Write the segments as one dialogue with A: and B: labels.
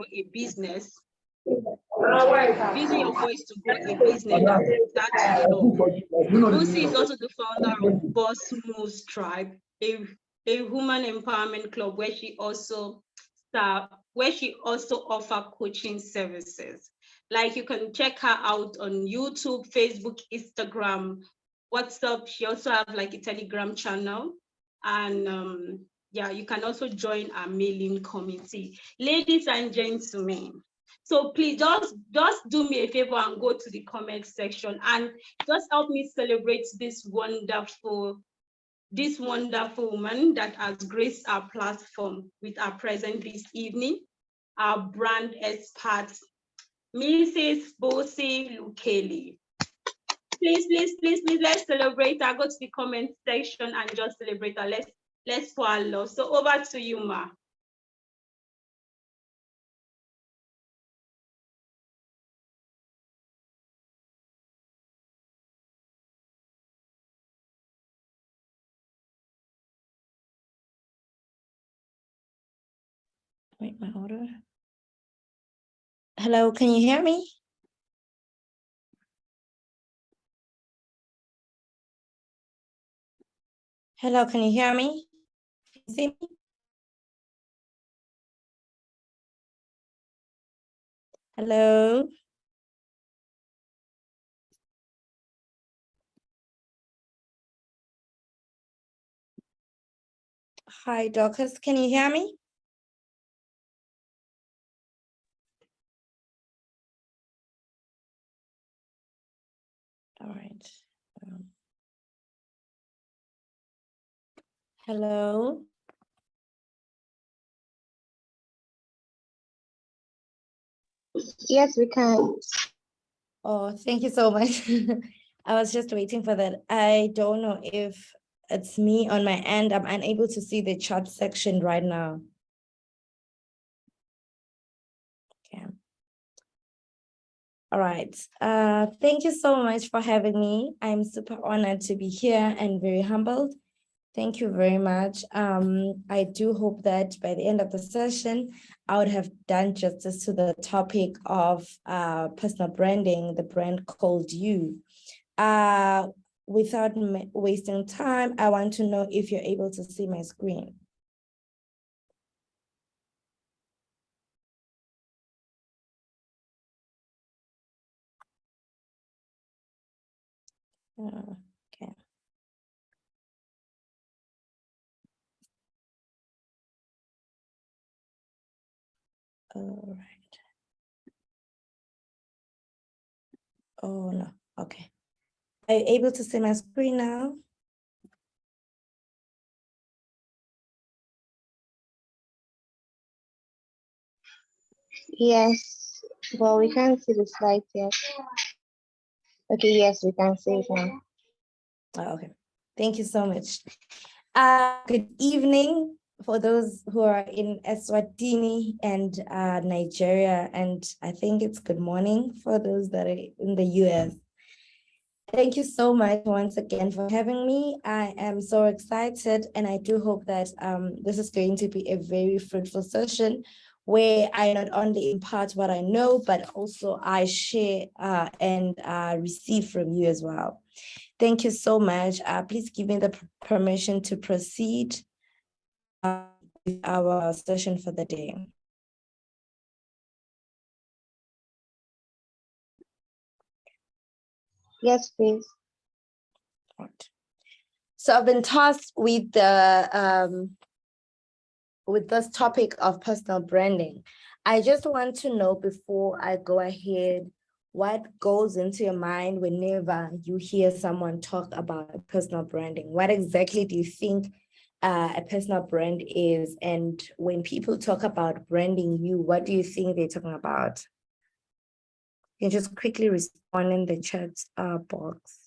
A: grow a business, using your voice to grow a business, that's enough. Lucy is also the founder of Boss Moves Tribe, a woman empowerment club where she also offer coaching services. Like, you can check her out on YouTube, Facebook, Instagram, WhatsApp. She also have like a Telegram channel, and yeah, you can also join our mailing committee. Ladies and gentlemen, so please just do me a favor and go to the comment section and just help me celebrate this wonderful woman that has graced our platform with our presence this evening, our brand expert, Mrs. Bosi Lukeli. Please, let's celebrate her. Go to the comment section and just celebrate her. Let's pour our love. So over to you, Ma.
B: Wait, my order. Hello, can you hear me? Hello, can you hear me? Can you see me? Hello? Hi, Dorcas, can you hear me? All right. Hello?
C: Yes, we can.
B: Oh, thank you so much. I was just waiting for that. I don't know if it's me on my end. I'm unable to see the chat section right now. Okay. All right. Thank you so much for having me. I'm super honored to be here and very humbled. Thank you very much. I do hope that by the end of the session, I would have done justice to the topic of personal branding, the brand called you. Without wasting time, I want to know if you're able to see my screen. Okay. All right. Oh, no. Okay. Are you able to see my screen now?
C: Yes, but we can't see the slide yet. Okay, yes, we can see it now.
B: Oh, okay. Thank you so much. Good evening for those who are in Eswatini and Nigeria, and I think it's good morning for those that are in the US. Thank you so much once again for having me. I am so excited, and I do hope that this is going to be a very fruitful session where I not only impart what I know, but also I share and receive from you as well. Thank you so much. Please give me the permission to proceed with our session for the day.
C: Yes, please.
B: Right. So I've been tasked with this topic of personal branding. I just want to know, before I go ahead, what goes into your mind whenever you hear someone talk about personal branding? What exactly do you think a personal brand is? And when people talk about branding you, what do you think they're talking about? You can just quickly respond in the chat box.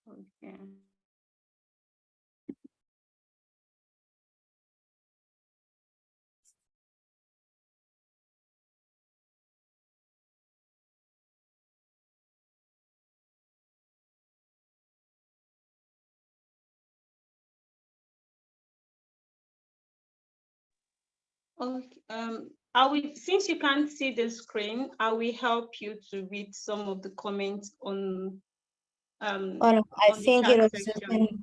A: Okay. Okay. I will, since you can't see the screen, I will help you to read some of the comments on
B: Oh, no, I
A: the
B: think it
A: chat
B: was just
A: section.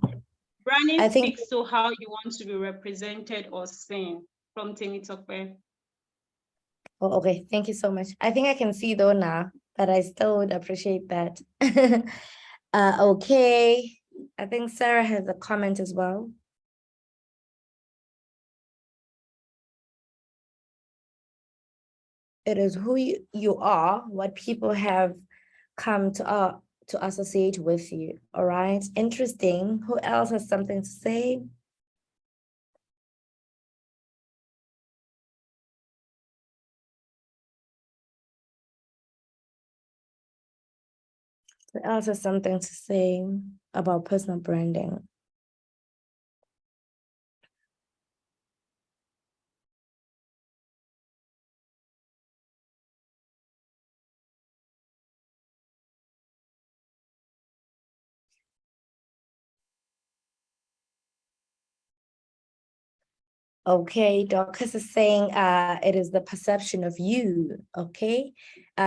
A: Branding
B: I think,
A: speaks to how you want to be represented or seen, from Temitope.
B: oh, okay, thank you so much. I think I can see though now, but I still would appreciate that. Okay, I think Sarah has a comment as well. It is who you are, what people have come to associate with you. All right, interesting. Who else has something to say? Who else has something to say about personal branding? Okay, Dorcas is saying it is the perception of you. Okay.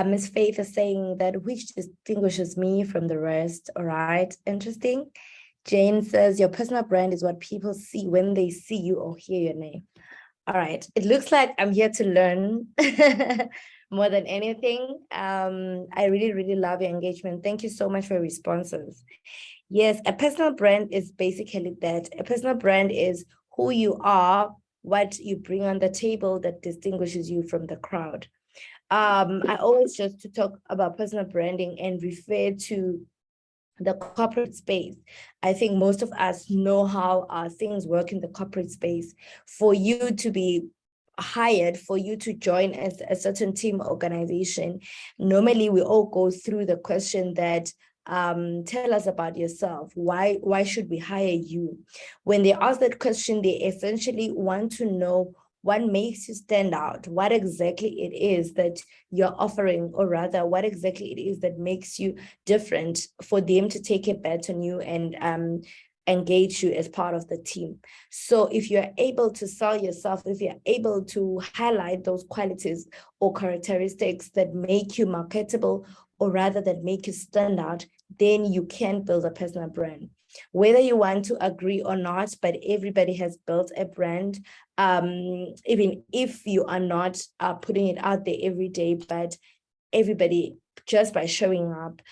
B: Miss Faith is saying that which distinguishes me from the rest. All right, interesting. Jane says your personal brand is what people see when they see you or hear your name. All right, it looks like I'm here to learn more than anything. I really love your engagement. Thank you so much for your responses. Yes, a personal brand is basically that. A personal brand is who you are, what you bring on the table that distinguishes you from the crowd. I always just to talk about personal branding and refer to the corporate space. I think most of us know how things work in the corporate space. For you to be hired, for you to join as a certain team organization, normally we all go through the question that tell us about yourself. Why should we hire you? When they ask that question, they essentially want to know what makes you stand out, what exactly it is that you're offering, or rather, what exactly it is that makes you different for them to take a bet on you and engage you as part of the team. So if you're able to sell yourself, if you're able to highlight those qualities or characteristics that make you marketable, or rather that make you stand out, then you can build a personal brand. Whether you want to agree or not, but everybody has built a brand, even if you are not putting it out there every day, but everybody, just by showing up,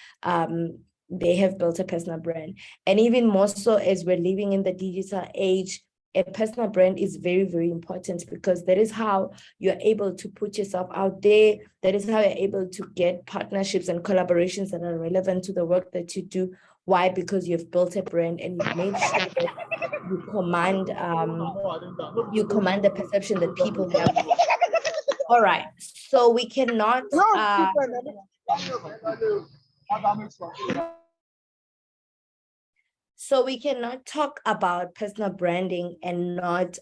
B: they have built a personal brand. And even more so as we're living in the digital age, a personal brand is very important, because that is how you're able to put yourself out there. That is how you're able to get partnerships and collaborations that are relevant to the work that you do. Why? Because you've built a brand and you've made sure that you command the perception that people have. All right, so we cannot talk about personal branding and not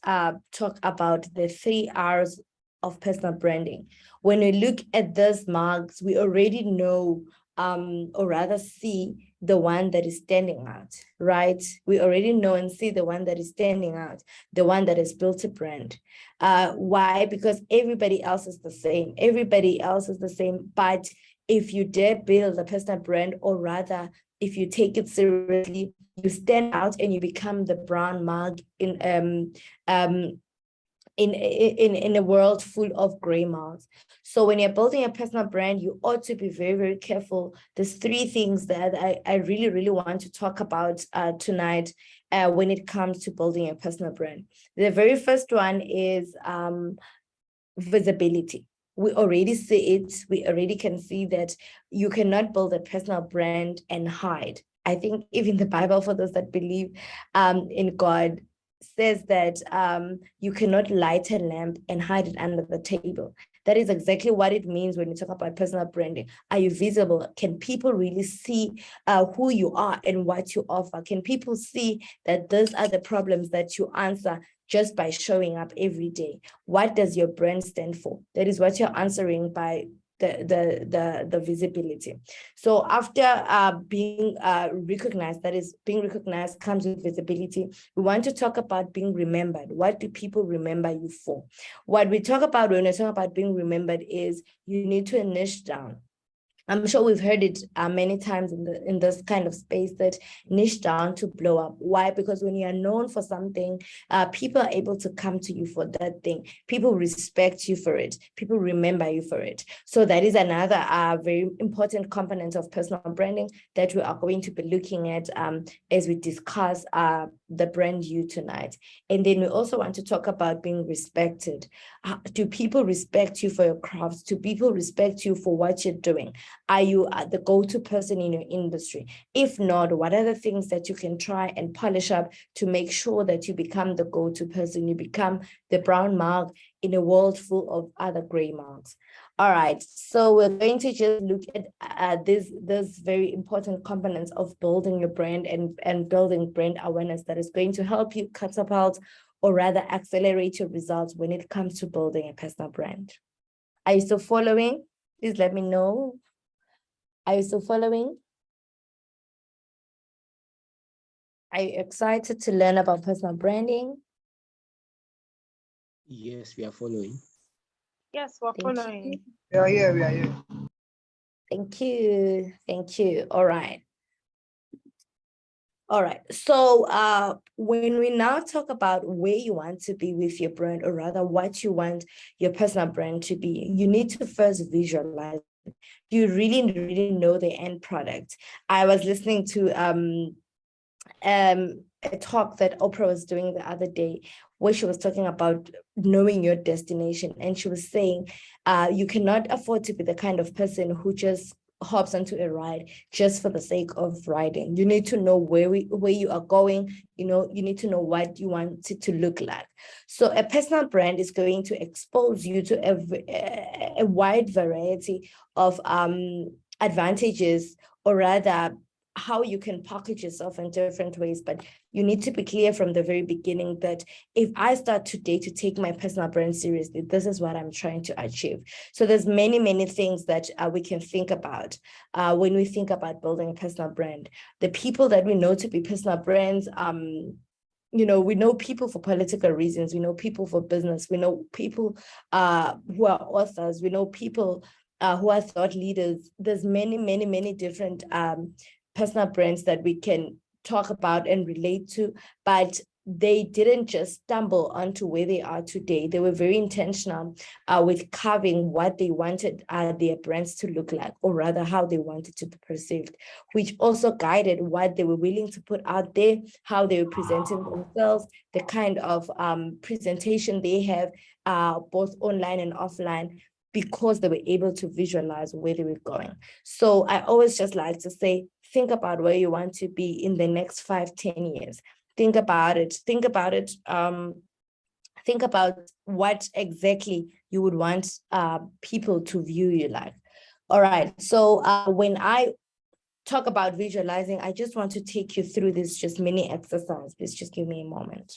B: talk about the 3 R's of personal branding. When we look at those marks, we already know, or rather see the one that is standing out, right? We already know and see the one that is standing out, the one that has built a brand. Why? Because everybody else is the same. Everybody else is the same. But if you dare build a personal brand, or rather, if you take it seriously, you stand out and you become the brown mark in a world full of gray marks. So when you're building a personal brand, you ought to be very careful. There's 3 things that I really want to talk about tonight when it comes to building a personal brand. The very first one is visibility. We already see it. We already can see that you cannot build a personal brand and hide. I think even the Bible, for those that believe in God, says that you cannot light a lamp and hide it under the table. That is exactly what it means when you talk about personal branding. Are you visible? Can people really see who you are and what you offer? Can people see that those are the problems that you answer just by showing up every day? What does your brand stand for? That is what you're answering by the visibility. So after being recognized, that is, being recognized comes with visibility. We want to talk about being remembered. What do people remember you for? What we talk about when we talk about being remembered is you need to niche down. I'm sure we've heard it many times in this kind of space, that niche down to blow up. Why? Because when you are known for something, people are able to come to you for that thing. People respect you for it. People remember you for it. So that is another very important component of personal branding that we are going to be looking at as we discuss the brand you tonight. And then we also want to talk about being respected. Do people respect you for your crafts? Do people respect you for what you're doing? Are you the go-to person in your industry? If not, what are the things that you can try and polish up to make sure that you become the go-to person? You become the brown mark in a world full of other gray marks. All right, so we're going to just look at this very important components of building your brand and building brand awareness that is going to help you catapult or rather accelerate your results when it comes to building a personal brand. Are you still following? Please let me know. Are you still following? Are you excited to learn about personal branding?
D: Yes, we are following.
E: Yes, we're following.
F: We are here, we are here.
B: Thank you. Thank you. All right. All right. So when we now talk about where you want to be with your brand, or rather what you want your personal brand to be, you need to first visualize. You really know the end product. I was listening to a talk that Oprah was doing the other day, where she was talking about knowing your destination. And she was saying, you cannot afford to be the kind of person who just hops onto a ride just for the sake of riding. You need to know where you are going. You need to know what you want it to look like. So a personal brand is going to expose you to a wide variety of advantages, or rather how you can package yourself in different ways. But you need to be clear from the very beginning that if I start today to take my personal brand seriously, this is what I'm trying to achieve. So there's many things that we can think about when we think about building a personal brand. The people that we know to be personal brands, we know people for political reasons, we know people for business, we know people who are authors, we know people who are thought leaders. There's many different personal brands that we can talk about and relate to, but they didn't just stumble onto where they are today. They were very intentional with carving what they wanted their brands to look like, or rather how they wanted to be perceived, which also guided what they were willing to put out there, how they were presenting themselves, the kind of presentation they have both online and offline, because they were able to visualize where they were going. So I always just like to say, think about where you want to be in the next 5-10 years. Think about it. Think about what exactly you would want people to view you like. All right. So when I talk about visualizing, I just want to take you through this just mini exercise. Please just give me a moment.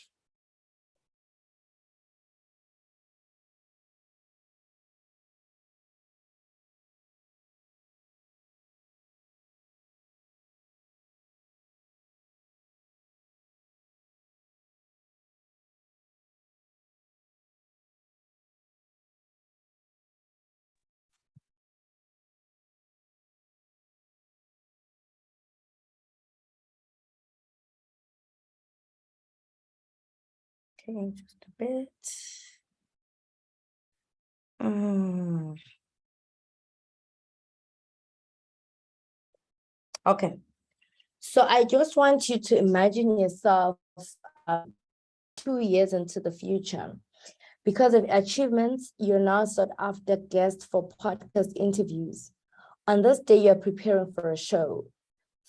B: Okay, just a bit. Okay, so I just want you to imagine yourself 2 years into the future. Because of achievements, you're now sought after guest for podcast interviews. On this day, you're preparing for a show.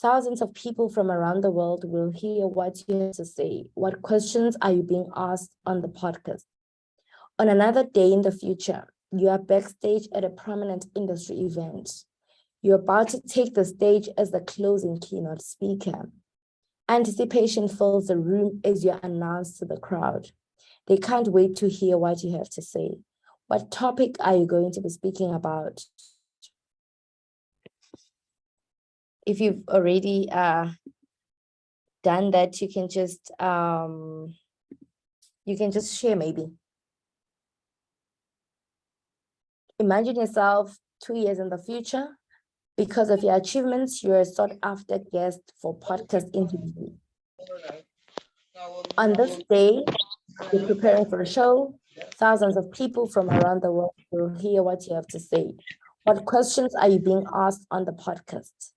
B: Thousands of people from around the world will hear what you have to say. What questions are you being asked on the podcast? On another day in the future, you are backstage at a prominent industry event. You're about to take the stage as the closing keynote speaker. Anticipation fills the room as you're announced to the crowd. They can't wait to hear what you have to say. What topic are you going to be speaking about? if you've already done that, you can just share maybe. Imagine yourself 2 years in the future. Because of your achievements, you're a sought after guest for podcast interview. On this day, you're preparing for a show. Thousands of people from around the world will hear what you have to say. What questions are you being asked on the podcast?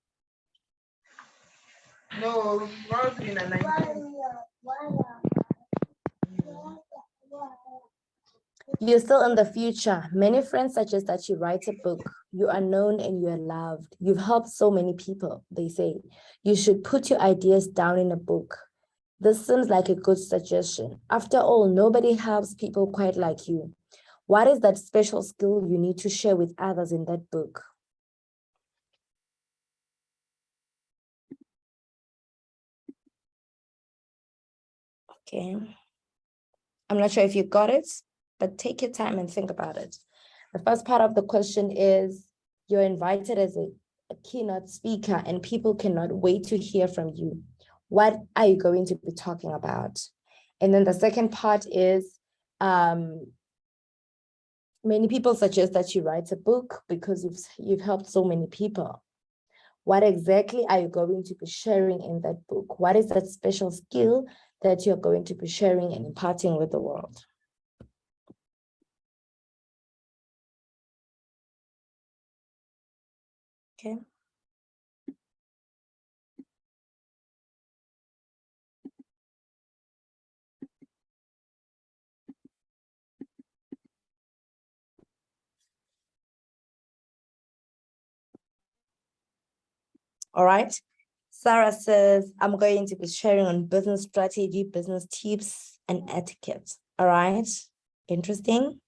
D: No, not in a 19.
B: You're still in the future. Many friends suggest that you write a book. You are known and you are loved. You've helped so many people, they say. You should put your ideas down in a book. This seems like a good suggestion. After all, nobody helps people quite like you. What is that special skill you need to share with others in that book? Okay. I'm not sure if you got it, but take your time and think about it. The first part of the question is, you're invited as a keynote speaker and people cannot wait to hear from you. What are you going to be talking about? And then the second part is, many people suggest that you write a book because you've helped so many people. What exactly are you going to be sharing in that book? What is that special skill that you're going to be sharing and imparting with the world? Okay. All right. Sarah says, I'm going to be sharing on business strategy, business tips, and etiquette. All right. Interesting.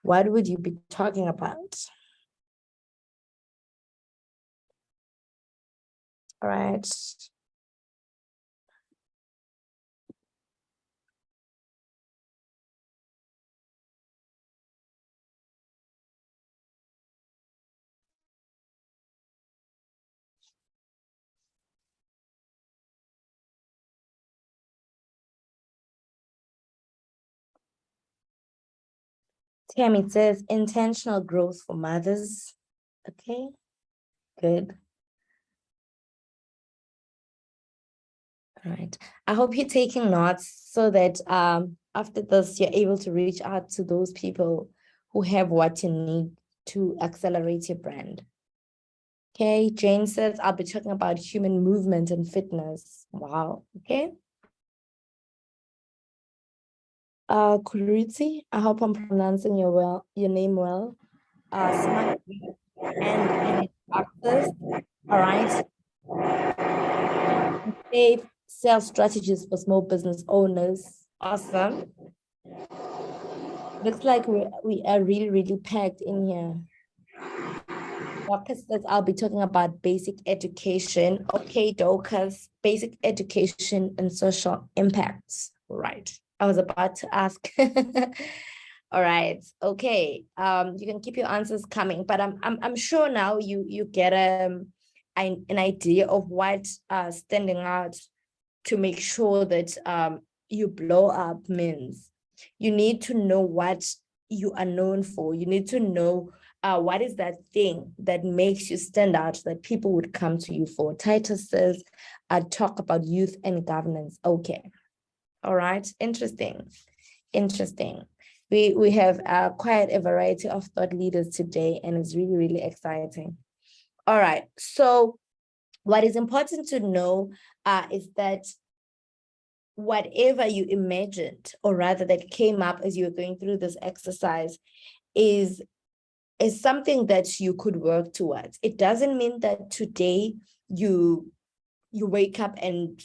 B: What would you be talking about? All right. Tammy says, intentional growth for mothers. Okay, good. All right. I hope you're taking notes so that after this, you're able to reach out to those people who have what you need to accelerate your brand. Okay, Jane says, I'll be talking about human movement and fitness. Wow, okay. Kuruti, I hope I'm pronouncing your name well. Smart and access. All right. Safe sales strategies for small business owners. Awesome. Looks like we are really packed in here. Dorcas says I'll be talking about basic education. Okay, Dorcas, basic education and social impacts. Right. I was about to ask. All right. Okay. You can keep your answers coming, but I'm sure now you get an idea of what standing out to make sure that you blow up means. You need to know what you are known for. You need to know what is that thing that makes you stand out that people would come to you for. Titus says, talk about youth and governance. Okay. All right. Interesting. We have quite a variety of thought leaders today, and it's really exciting. All right. So what is important to know is that whatever you imagined, or rather that came up as you were going through this exercise, is something that you could work towards. It doesn't mean that today you wake up and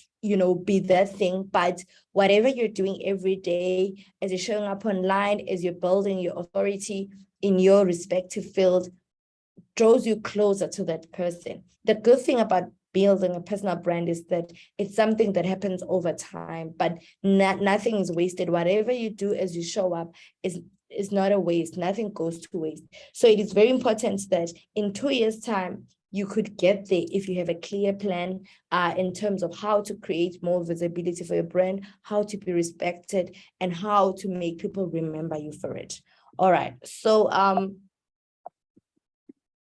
B: be that thing, but whatever you're doing every day, as you're showing up online, as you're building your authority in your respective field, draws you closer to that person. The good thing about building a personal brand is that it's something that happens over time, but nothing is wasted. Whatever you do as you show up is not a waste. Nothing goes to waste. So it is very important that in 2 years' time, you could get there if you have a clear plan in terms of how to create more visibility for your brand, how to be respected, and how to make people remember you for it. All right, so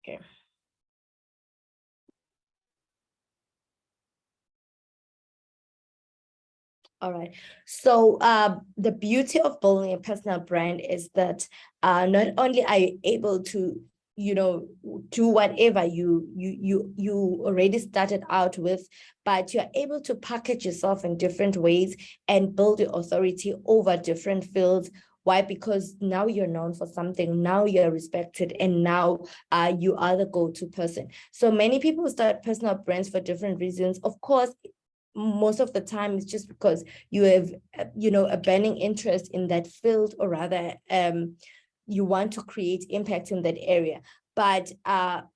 B: okay. All right. So the beauty of building a personal brand is that not only are you able to, do whatever you already started out with, but you're able to package yourself in different ways and build your authority over different fields. Why? Because now you're known for something, now you're respected, and now you are the go-to person. So many people start personal brands for different reasons. Of course, most of the time it's just because you have a burning interest in that field, or rather you want to create impact in that area. But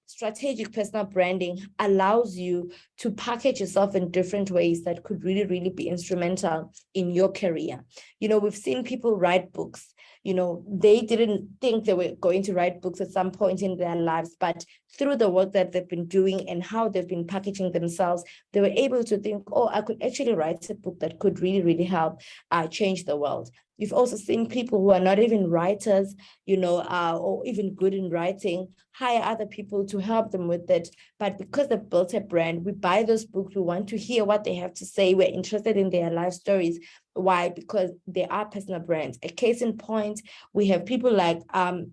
B: strategic personal branding allows you to package yourself in different ways that could really be instrumental in your career. We've seen people write books. They didn't think they were going to write books at some point in their lives, but through the work that they've been doing and how they've been packaging themselves, they were able to think, oh, I could actually write a book that could really help change the world. You've also seen people who are not even writers, or even good in writing, hire other people to help them with it. But because they've built a brand, we buy those books, we want to hear what they have to say, we're interested in their life stories. Why? Because they are personal brands. A case in point, we have people like the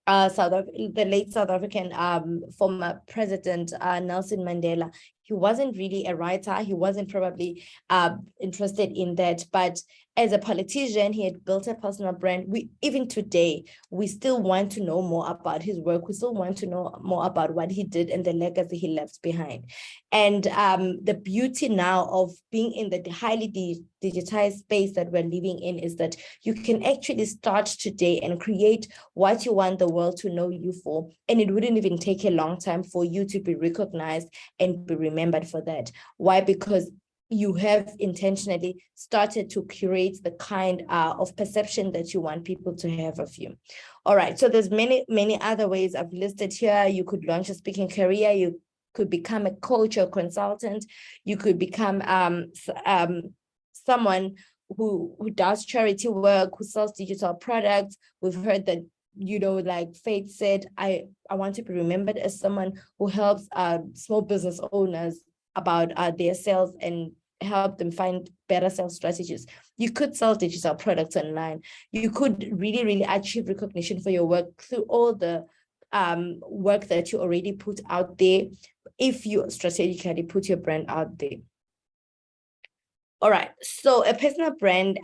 B: late South African former president Nelson Mandela. He wasn't really a writer. He wasn't probably interested in that. But as a politician, he had built a personal brand. Even today, we still want to know more about his work. We still want to know more about what he did and the legacy he left behind. And the beauty now of being in the highly digitized space that we're living in is that you can actually start today and create what you want the world to know you for. And it wouldn't even take a long time for you to be recognized and be remembered for that. Why? Because you have intentionally started to curate the kind of perception that you want people to have of you. All right, so there's many other ways I've listed here. You could launch a speaking career. You could become a coach or consultant. You could become someone who does charity work, who sells digital products. We've heard that, like Faith said, I want to be remembered as someone who helps small business owners about their sales and help them find better sales strategies. You could sell digital products online. You could really achieve recognition for your work through all the work that you already put out there, if you strategically put your brand out there. All right, so a personal brand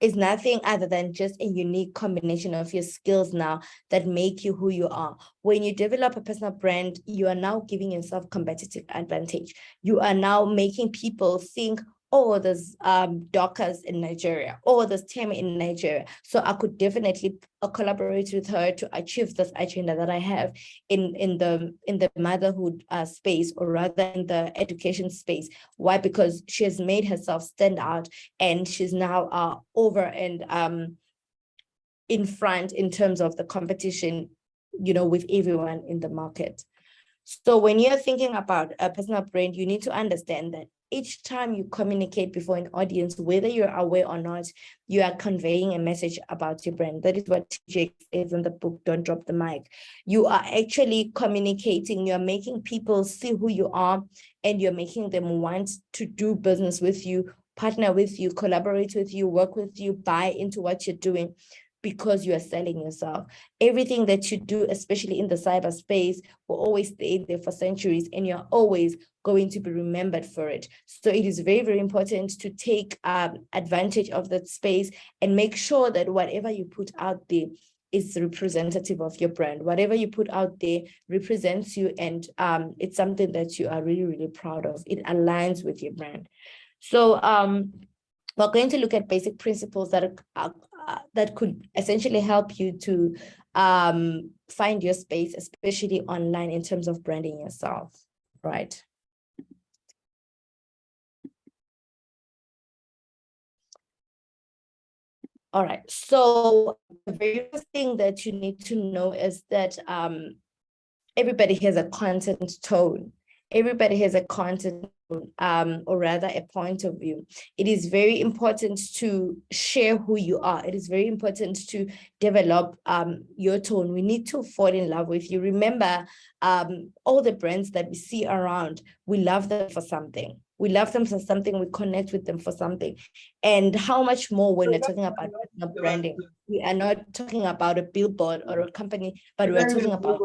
B: is nothing other than just a unique combination of your skills now that make you who you are. When you develop a personal brand, you are now giving yourself competitive advantage. You are now making people think, oh, there's Dorcas in Nigeria, or there's Tammy in Nigeria. So I could definitely collaborate with her to achieve this agenda that I have in the motherhood space, or rather in the education space. Why? Because she has made herself stand out, and she's now over and in front in terms of the competition, with everyone in the market. So when you're thinking about a personal brand, you need to understand that each time you communicate before an audience, whether you're aware or not, you are conveying a message about your brand. That is what TJ says in the book, Don't Drop the Mic. You are actually communicating, you're making people see who you are, and you're making them want to do business with you, partner with you, collaborate with you, work with you, buy into what you're doing, because you are selling yourself. Everything that you do, especially in the cyberspace, will always stay there for centuries, and you're always going to be remembered for it. So it is very important to take advantage of that space and make sure that whatever you put out there is representative of your brand. Whatever you put out there represents you, and it's something that you are really proud of. It aligns with your brand. So we're going to look at basic principles that could essentially help you to find your space, especially online, in terms of branding yourself, right? All right, so the very first thing that you need to know is that everybody has a content tone. Everybody has a content, or rather a point of view. It is very important to share who you are. It is very important to develop your tone. We need to fall in love with you. Remember, all the brands that we see around, we love them for something. We love them for something, we connect with them for something. And how much more when we're talking about personal branding? We are not talking about a billboard or a company, but we're talking about.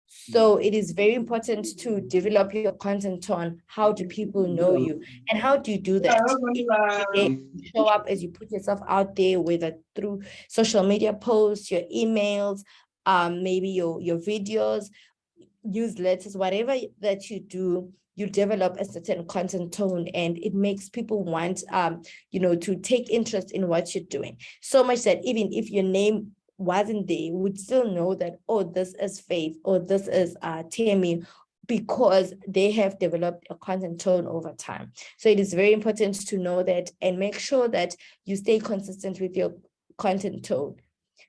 B: So it is very important to develop your content tone. How do people know you? And how do you do that? You show up as you put yourself out there, whether through social media posts, your emails, maybe your videos, newsletters, whatever that you do, you develop a certain content tone, and it makes people want, to take interest in what you're doing. So much that even if your name wasn't there, would still know that, oh, this is Faith, or this is Tammy, because they have developed a content tone over time. So it is very important to know that and make sure that you stay consistent with your content tone.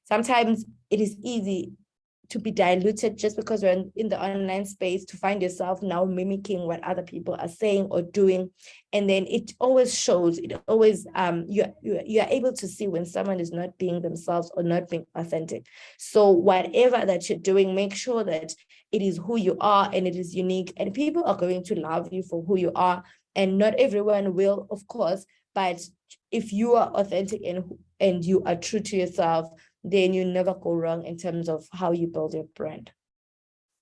B: Sometimes it is easy to be diluted just because we're in the online space, to find yourself now mimicking what other people are saying or doing. And then it always shows, it always, you're able to see when someone is not being themselves or not being authentic. So whatever that you're doing, make sure that it is who you are and it is unique, and people are going to love you for who you are. And not everyone will, of course, but if you are authentic and you are true to yourself, then you never go wrong in terms of how you build your brand.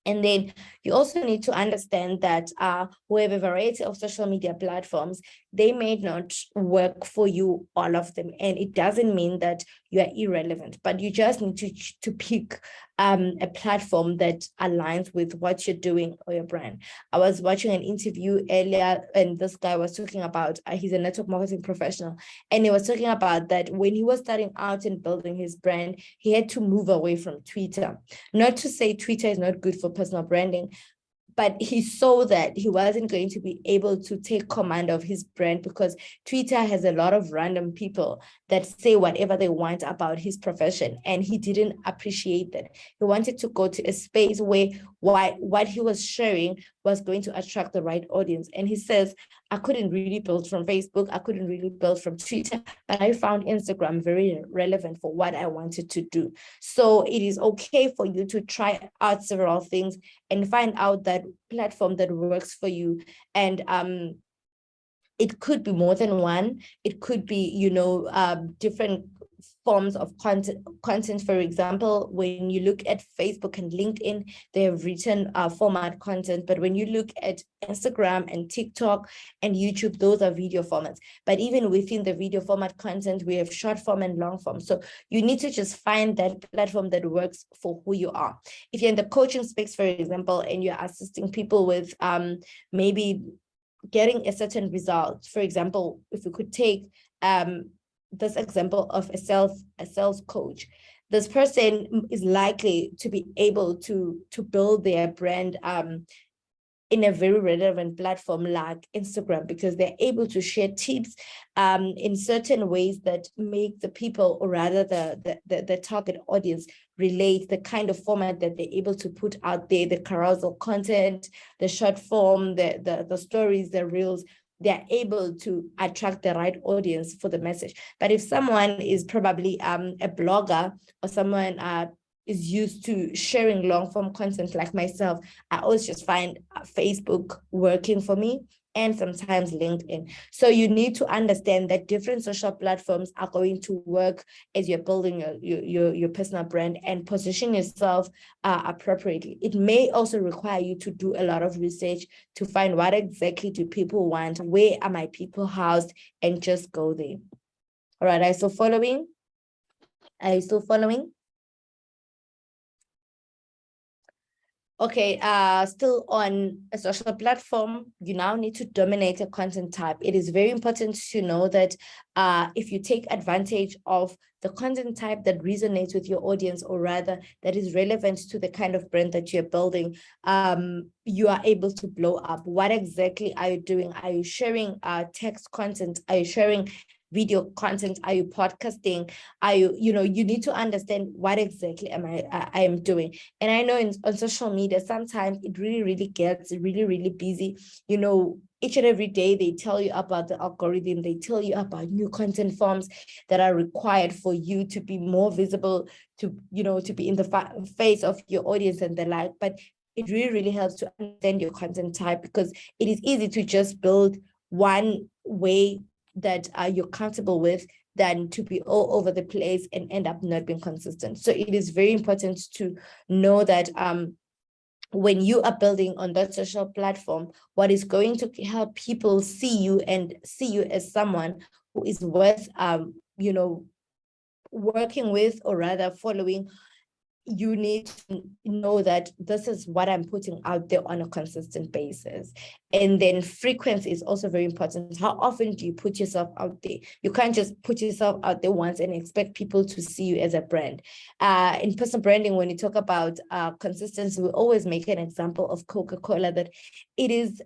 B: And then you also need to understand that we have a variety of social media platforms. They may not work for you, all of them. And it doesn't mean that you are irrelevant, but you just need to pick a platform that aligns with what you're doing or your brand. I was watching an interview earlier, and this guy was talking about, he's a network marketing professional, and he was talking about that when he was starting out and building his brand, he had to move away from Twitter. Not to say Twitter is not good for personal branding, but he saw that he wasn't going to be able to take command of his brand because Twitter has a lot of random people that say whatever they want about his profession. And he didn't appreciate that. He wanted to go to a space where what he was sharing was going to attract the right audience. And he says, I couldn't really build from Facebook. I couldn't really build from Twitter, but I found Instagram very relevant for what I wanted to do. So it is okay for you to try out several things and find out that platform that works for you. And it could be more than one. It could be, different forms of content. For example, when you look at Facebook and LinkedIn, they have written format content. But when you look at Instagram and TikTok and YouTube, those are video formats. But even within the video format content, we have short form and long form. So you need to just find that platform that works for who you are. If you're in the coaching space, for example, and you're assisting people with maybe getting a certain result. For example, if we could take this example of a sales coach, this person is likely to be able to build their brand in a very relevant platform like Instagram, because they're able to share tips in certain ways that make the people, or rather the target audience, relate the kind of format that they're able to put out there, the carousel content, the short form, the stories, the reels. They're able to attract the right audience for the message. But if someone is probably a blogger, or someone is used to sharing long form content like myself, I always just find Facebook working for me, and sometimes LinkedIn. So you need to understand that different social platforms are going to work as you're building your personal brand, and position yourself appropriately. It may also require you to do a lot of research to find what exactly do people want, where are my people housed, and just go there. All right, are you still following? Are you still following? Okay, still on a social platform, you now need to dominate a content type. It is very important to know that if you take advantage of the content type that resonates with your audience, or rather that is relevant to the kind of brand that you're building, you are able to blow up. What exactly are you doing? Are you sharing text content? Are you sharing video content? Are you podcasting? Are you, you need to understand what exactly I am doing. And I know on social media, sometimes it really gets really busy. Each and every day they tell you about the algorithm, they tell you about new content forms that are required for you to be more visible, to be in the face of your audience and the like. But it really helps to understand your content type, because it is easy to just build one way that you're comfortable with than to be all over the place and end up not being consistent. So it is very important to know that when you are building on that social platform, what is going to help people see you and see you as someone who is worth working with, or rather following. You need to know that this is what I'm putting out there on a consistent basis. And then frequency is also very important. How often do you put yourself out there? You can't just put yourself out there once and expect people to see you as a brand. In personal branding, when you talk about consistency, we always make an example of Coca-Cola, that it is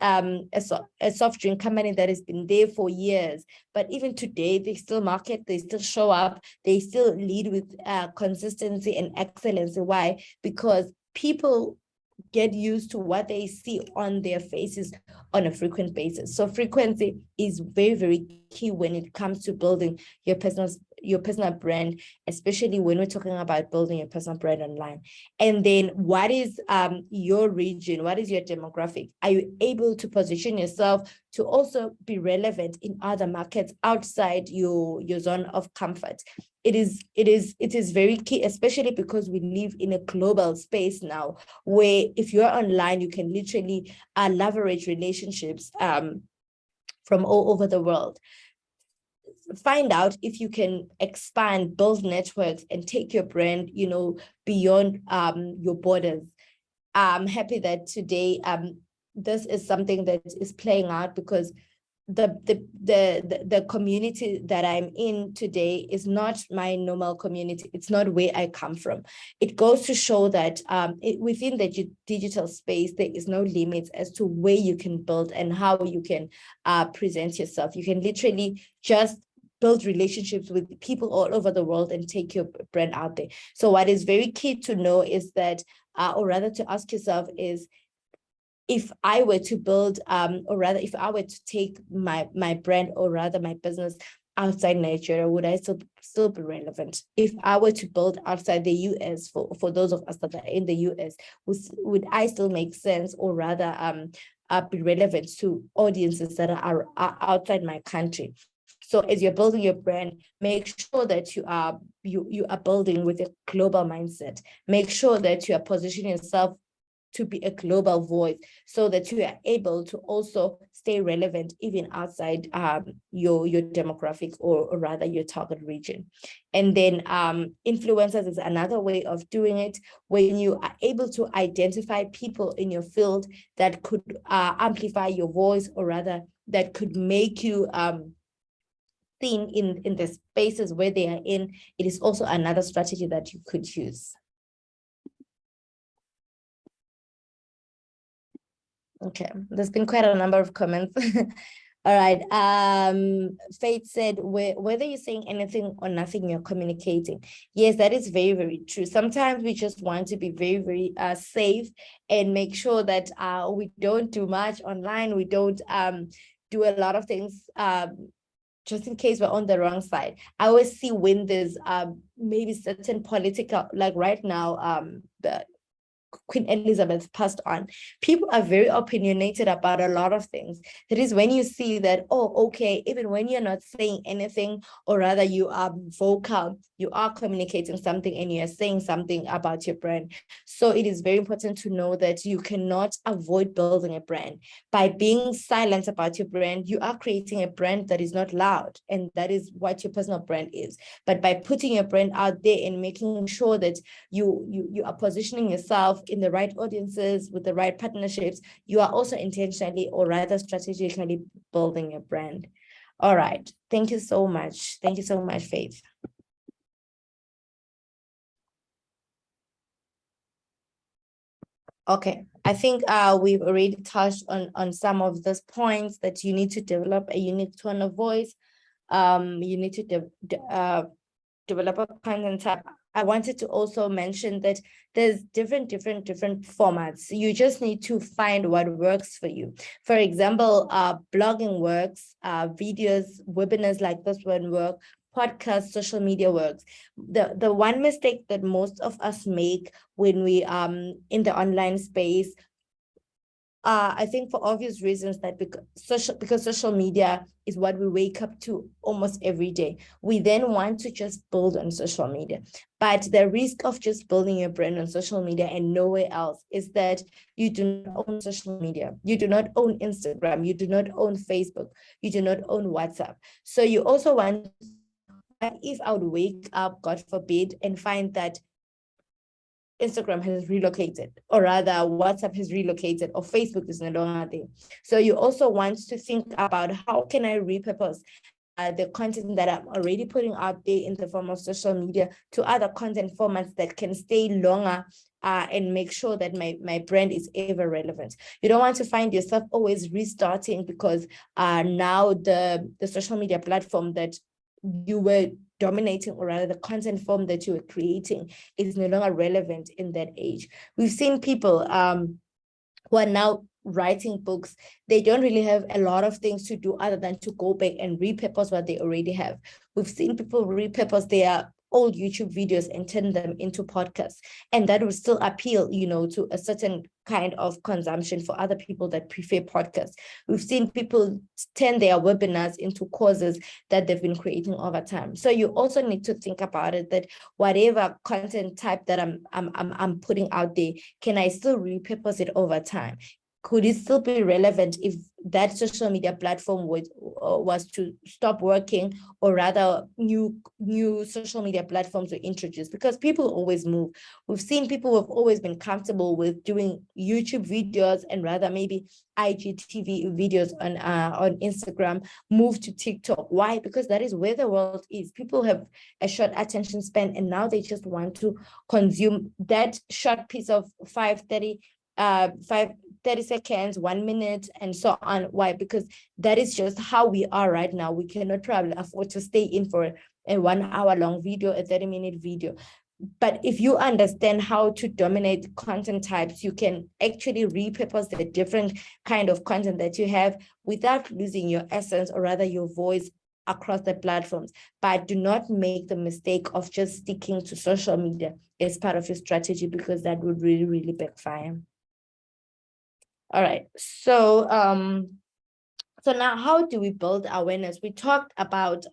B: a soft drink company that has been there for years. But even today, they still market, they still show up, they still lead with consistency and excellence. Why? Because people get used to what they see on their faces on a frequent basis. So frequency is very key when it comes to building your personal brand, especially when we're talking about building your personal brand online. And then what is your region? What is your demographic? Are you able to position yourself to also be relevant in other markets outside your zone of comfort? It is very key, especially because we live in a global space now, where if you're online, you can literally leverage relationships from all over the world. Find out if you can expand, build networks, and take your brand, beyond your borders. I'm happy that today this is something that is playing out, because the community that I'm in today is not my normal community. It's not where I come from. It goes to show that within the digital space, there is no limits as to where you can build and how you can present yourself. You can literally just build relationships with people all over the world and take your brand out there. So what is very key to know is that, or rather to ask yourself is, if I were to build, or rather, if I were to take my brand, or rather my business outside Nigeria, would I still be relevant? If I were to build outside the US, for those of us that are in the US, would I still make sense, or rather be relevant to audiences that are outside my country? So as you're building your brand, make sure that you are building with a global mindset. Make sure that you are positioning yourself to be a global voice, so that you are able to also stay relevant even outside your demographic, or rather your target region. And then influencers is another way of doing it, when you are able to identify people in your field that could amplify your voice, or rather that could make you seen in the spaces where they are in. It is also another strategy that you could use. Okay, there's been quite a number of comments. All right. Faith said, whether you're saying anything or nothing, you're communicating. Yes, that is very true. Sometimes we just want to be very safe and make sure that we don't do much online. We don't do a lot of things just in case we're on the wrong side. I always see when there's maybe certain political, like right now, the Queen Elizabeth passed on, people are very opinionated about a lot of things. That is when you see that, oh, okay, even when you're not saying anything, or rather you are vocal, you are communicating something and you're saying something about your brand. So it is very important to know that you cannot avoid building a brand. By being silent about your brand, you are creating a brand that is not loud, and that is what your personal brand is. But by putting your brand out there and making sure that you are positioning yourself in the right audiences with the right partnerships, you are also intentionally, or rather strategically, building your brand. All right. Thank you so much. Thank you so much, Faith. Okay, I think we've already touched on some of those points, that you need to develop a unique tone of voice. You need to develop a content type. I wanted to also mention that there's different formats. You just need to find what works for you. For example, blogging works, videos, webinars like this one work, podcast, social media works. The one mistake that most of us make when we in the online space, I think for obvious reasons, that because social media is what we wake up to almost every day, we then want to just build on social media. But the risk of just building your brand on social media and nowhere else is that you do not own social media. You do not own Instagram. You do not own Facebook. You do not own WhatsApp. So you also want, if I would wake up, God forbid, and find that Instagram has relocated, or rather WhatsApp has relocated, or Facebook is no longer there. So you also want to think about, how can I repurpose the content that I'm already putting out there in the form of social media to other content formats that can stay longer and make sure that my brand is ever relevant. You don't want to find yourself always restarting because now the social media platform that you were dominating, or rather the content form that you were creating, is no longer relevant in that age. We've seen people who are now writing books. They don't really have a lot of things to do other than to go back and repurpose what they already have. We've seen people repurpose their old YouTube videos and turn them into podcasts, and that will still appeal, to a certain kind of consumption for other people that prefer podcasts. We've seen people turn their webinars into courses that they've been creating over time. So you also need to think about it, that whatever content type that I'm putting out there, can I still repurpose it over time? Could it still be relevant if that social media platform was to stop working, or rather new social media platforms were introduced? Because people always move. We've seen people who have always been comfortable with doing YouTube videos and rather maybe IGTV videos on Instagram move to TikTok. Why? Because that is where the world is. People have a short attention span, and now they just want to consume that short piece of 30 seconds, 1 minute, and so on. Why? Because that is just how we are right now. We cannot probably afford to stay in for a 1 hour long video, a 30-minute video. But if you understand how to dominate content types, you can actually repurpose the different kind of content that you have without losing your essence, or rather your voice, across the platforms. But do not make the mistake of just sticking to social media as part of your strategy, because that would really, really backfire. All right, so now how do we build awareness? We talked about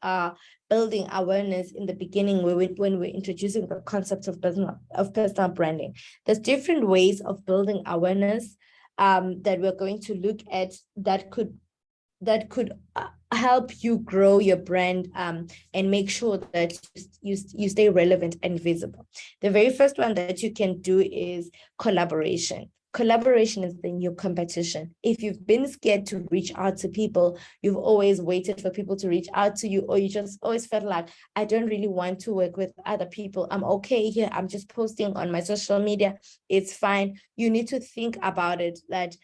B: building awareness in the beginning when we're introducing the concept of personal branding. There's different ways of building awareness that we're going to look at that could help you grow your brand and make sure that you stay relevant and visible. The very first one that you can do is collaboration. Collaboration is the new competition. If you've been scared to reach out to people, you've always waited for people to reach out to you, or you just always felt like, I don't really want to work with other people. I'm okay here. I'm just posting on my social media. It's fine. You need to think about it, that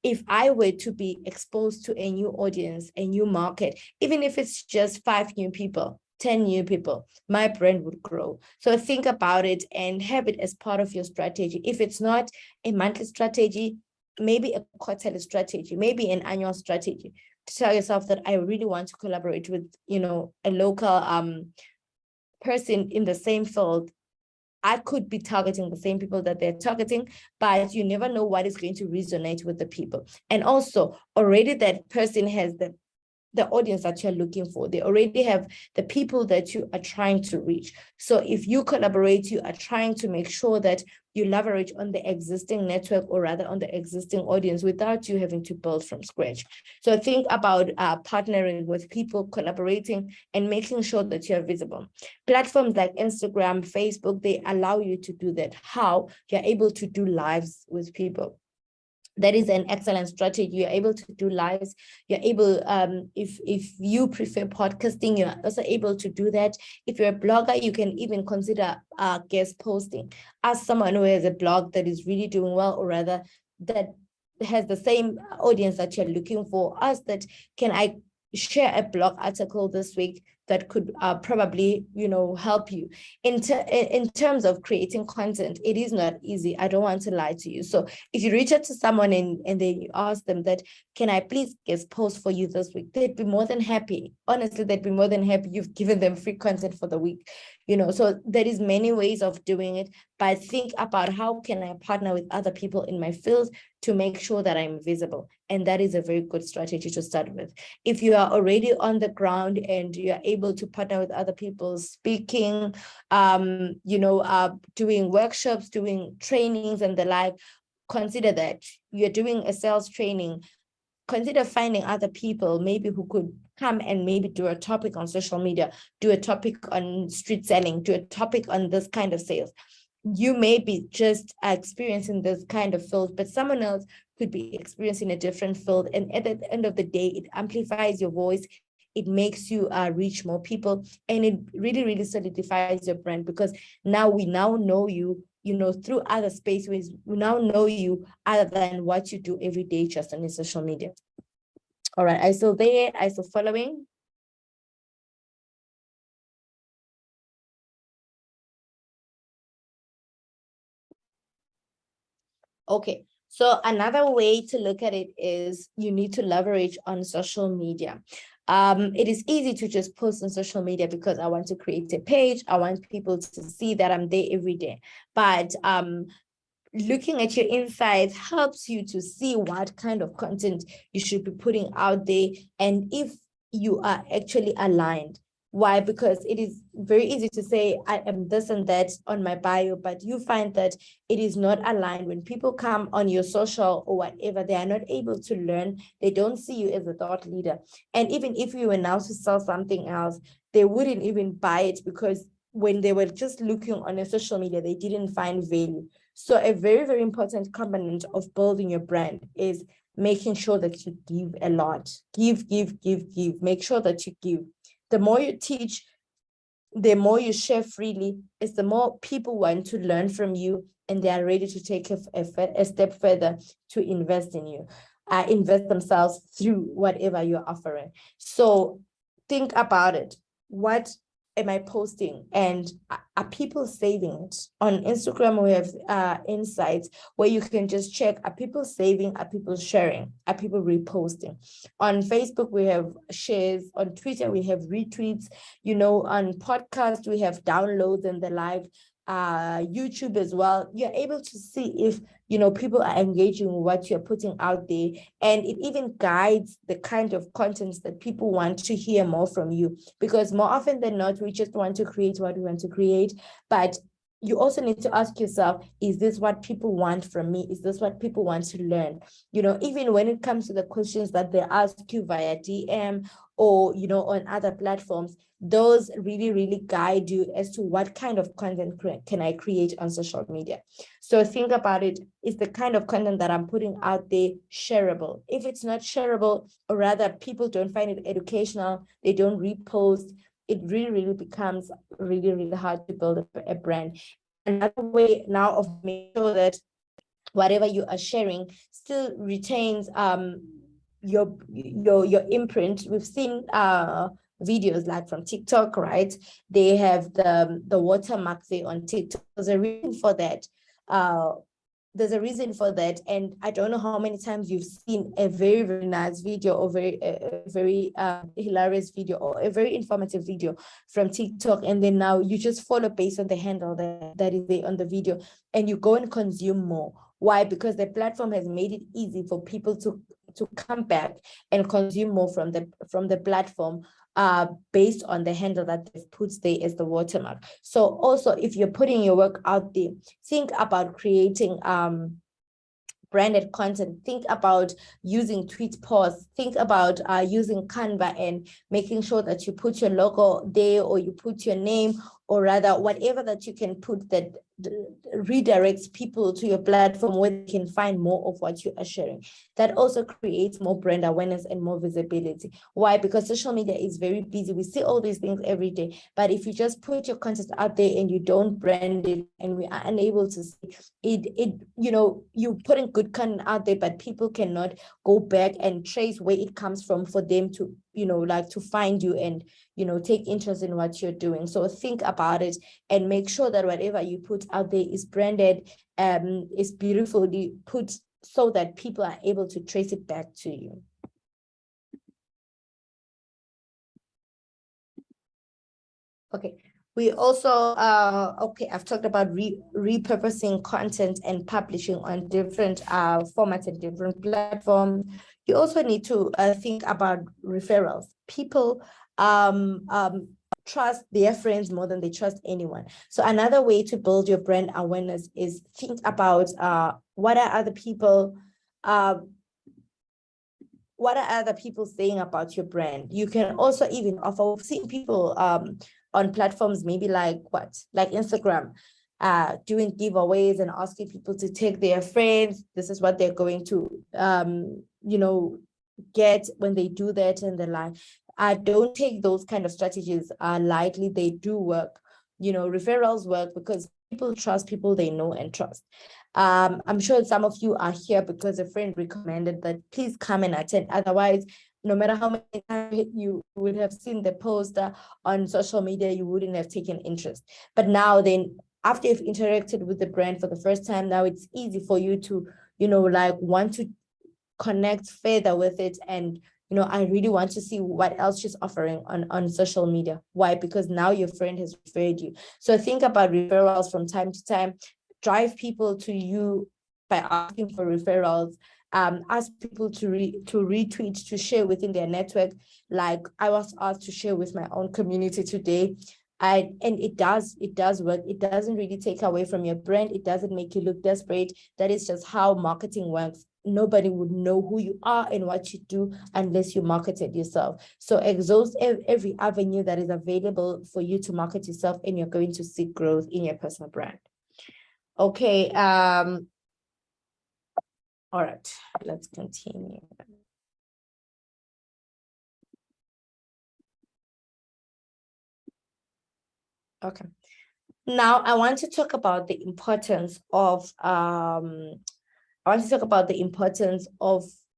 B: if I were to be exposed to a new audience, a new market, even if it's just 5 new people, 10 new people, my brand would grow. So think about it and have it as part of your strategy. If it's not a monthly strategy, maybe a quarterly strategy, maybe an annual strategy, to tell yourself that I really want to collaborate with, a local person in the same field. I could be targeting the same people that they're targeting, but you never know what is going to resonate with the people. And also, already that person has the audience that you're looking for. They already have the people that you are trying to reach. So if you collaborate, you are trying to make sure that you leverage on the existing network, or rather on the existing audience, without you having to build from scratch. So think about partnering with people, collaborating, and making sure that you're visible. Platforms like Instagram, Facebook, they allow you to do that. How? You're able to do lives with people. That is an excellent strategy. You're able to do lives. You're able, if you prefer podcasting, you're also able to do that. If you're a blogger, you can even consider guest posting. As someone who has a blog that is really doing well, or rather that has the same audience that you're looking for, ask that, can I share a blog article this week that could probably, help you. In terms of creating content, it is not easy. I don't want to lie to you. So if you reach out to someone and then you ask them that, can I please guest post for you this week? They'd be more than happy. Honestly, they'd be more than happy. You've given them free content for the week. So there is many ways of doing it, but think about how can I partner with other people in my field to make sure that I'm visible. And that is a very good strategy to start with. If you are already on the ground and you are able to partner with other people, speaking, doing workshops, doing trainings and the like, consider that. You're doing a sales training, consider finding other people maybe who could come and maybe do a topic on social media, do a topic on street selling, do a topic on this kind of sales. You may be just experiencing this kind of field, but someone else could be experiencing a different field. And at the end of the day, it amplifies your voice. It makes you reach more people, and it really, really solidifies your brand, because now we now know you, through other spaces. We now know you other than what you do every day just on your social media. All right, I still there? I still following? Okay, so another way to look at it is you need to leverage on social media. It is easy to just post on social media because I want to create a page. I want people to see that I'm there every day. But looking at your insights helps you to see what kind of content you should be putting out there, and if you are actually aligned. Why? Because it is very easy to say, I am this and that on my bio, but you find that it is not aligned. When people come on your social or whatever, they are not able to learn. They don't see you as a thought leader. And even if you were now to sell something else, they wouldn't even buy it, because when they were just looking on your social media, they didn't find value. So a very, very important component of building your brand is making sure that you give a lot. Give. Make sure that you give. The more you teach, the more you share freely, is the more people want to learn from you, and they are ready to take a step further to invest in you, invest themselves through whatever you're offering. So think about it. What am I posting, and are people saving it? On Instagram, we have insights where you can just check, are people saving, are people sharing, are people reposting? On Facebook, we have shares. On Twitter, we have retweets. On podcast, we have downloads and the live. YouTube as well. You're able to see if people are engaging with what you're putting out there, and it even guides the kind of content that people want to hear more from you, because more often than not, we just want to create what we want to create, but you also need to ask yourself, is this what people want from me? Is this what people want to learn? Even when it comes to the questions that they ask you via DM or on other platforms, those really, really guide you as to what kind of content can I create on social media. So think about it. Is the kind of content that I'm putting out there shareable? If it's not shareable, or rather people don't find it educational, they don't repost, it really, really becomes really, really hard to build a brand. Another way now of making sure that whatever you are sharing still retains your imprint. We've seen videos like from TikTok, right? They have the watermark there on TikTok. There's a reason for that. And I don't know how many times you've seen a very, very nice video, or very hilarious video, or a very informative video from TikTok, and then now you just follow based on the handle that is there on the video, and you go and consume more. Why? Because the platform has made it easy for people to come back and consume more from the platform, based on the handle that they've put there as the watermark. So also, if you're putting your work out there, think about creating branded content. Think about using tweet posts. Think about using Canva and making sure that you put your logo there, or you put your name, or rather whatever that you can put that redirects people to your platform where they can find more of what you are sharing. That also creates more brand awareness and more visibility. Why? Because social media is very busy. We see all these things every day, but if you just put your content out there and you don't brand it, and we are unable to see it, you putting good content out there, but people cannot go back and trace where it comes from for them to like to find you and, take interest in what you're doing. So think about it and make sure that whatever you put out there is branded, is beautifully put so that people are able to trace it back to you. Okay. We also, I've talked about repurposing content and publishing on different formats and different platforms. You also need to think about referrals. People trust their friends more than they trust anyone. So another way to build your brand awareness is think about what are other people saying about your brand. You can also even offer, we've seen people on platforms maybe like Instagram, doing giveaways and asking people to take their friends. This is what they're going to get when they do that and the like. Don't take those kind of strategies lightly. They do work. Referrals work because people trust people they know and trust. I'm sure some of you are here because a friend recommended that please come and attend. Otherwise, no matter how many times you would have seen the poster on social media, you wouldn't have taken interest. But now then, after you've interacted with the brand for the first time, now it's easy for you to, want to connect further with it. And, I really want to see what else she's offering on social media. Why? Because now your friend has referred you. So think about referrals from time to time. Drive people to you by asking for referrals. Ask people to retweet, to share within their network. Like I was asked to share with my own community today. And it does work. It doesn't really take away from your brand. It doesn't make you look desperate. That is just how marketing works. Nobody would know who you are and what you do unless you market it yourself. So exhaust every avenue that is available for you to market yourself, and you're going to see growth in your personal brand. Okay. All right, let's continue. Okay. Now I want to talk about the importance of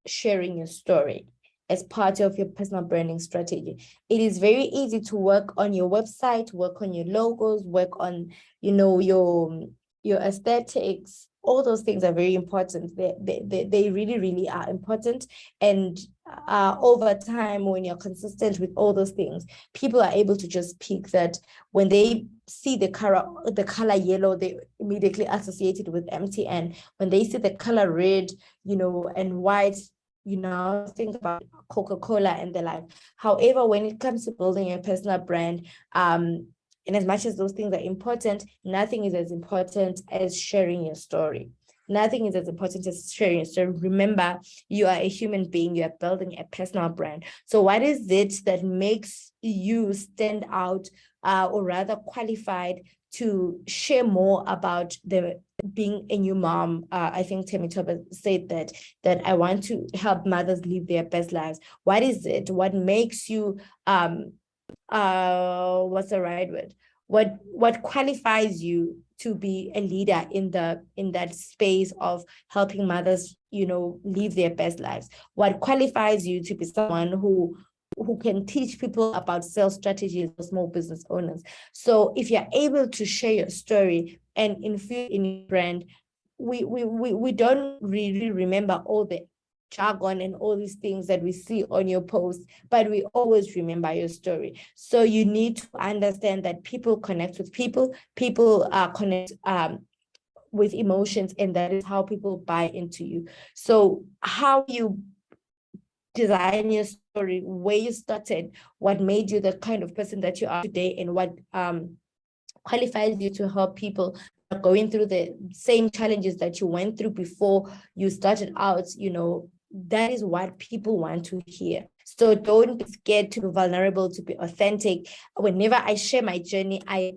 B: sharing your story as part of your personal branding strategy. It is very easy to work on your website, work on your logos, work on, your aesthetics. All those things are very important. They really, really are important. And over time, when you're consistent with all those things, people are able to just pick that when they see the color yellow, they immediately associate it with MTN. When they see the color red, and white, think about Coca-Cola and the like. However, when it comes to building your personal brand, and as much as those things are important, nothing is as important as sharing your story. Nothing is as important as sharing your story. Remember, you are a human being. You are building a personal brand. So what is it that makes you stand out, or rather qualified to share more about being a new mom? I think Temitope said that I want to help mothers live their best lives. What is it? What makes you what's the right word? What qualifies you to be a leader in that space of helping mothers, live their best lives? What qualifies you to be someone who can teach people about sales strategies for small business owners? So if you're able to share your story and infuse in your brand, we don't really remember all the jargon and all these things that we see on your posts, but we always remember your story. So you need to understand that people connect with people connect with emotions, and that is how people buy into you. So how you design your story, where you started, what made you the kind of person that you are today, and what qualifies you to help people going through the same challenges that you went through before you started out, that is what people want to hear. So don't be scared to be vulnerable, to be authentic. Whenever I share my journey, I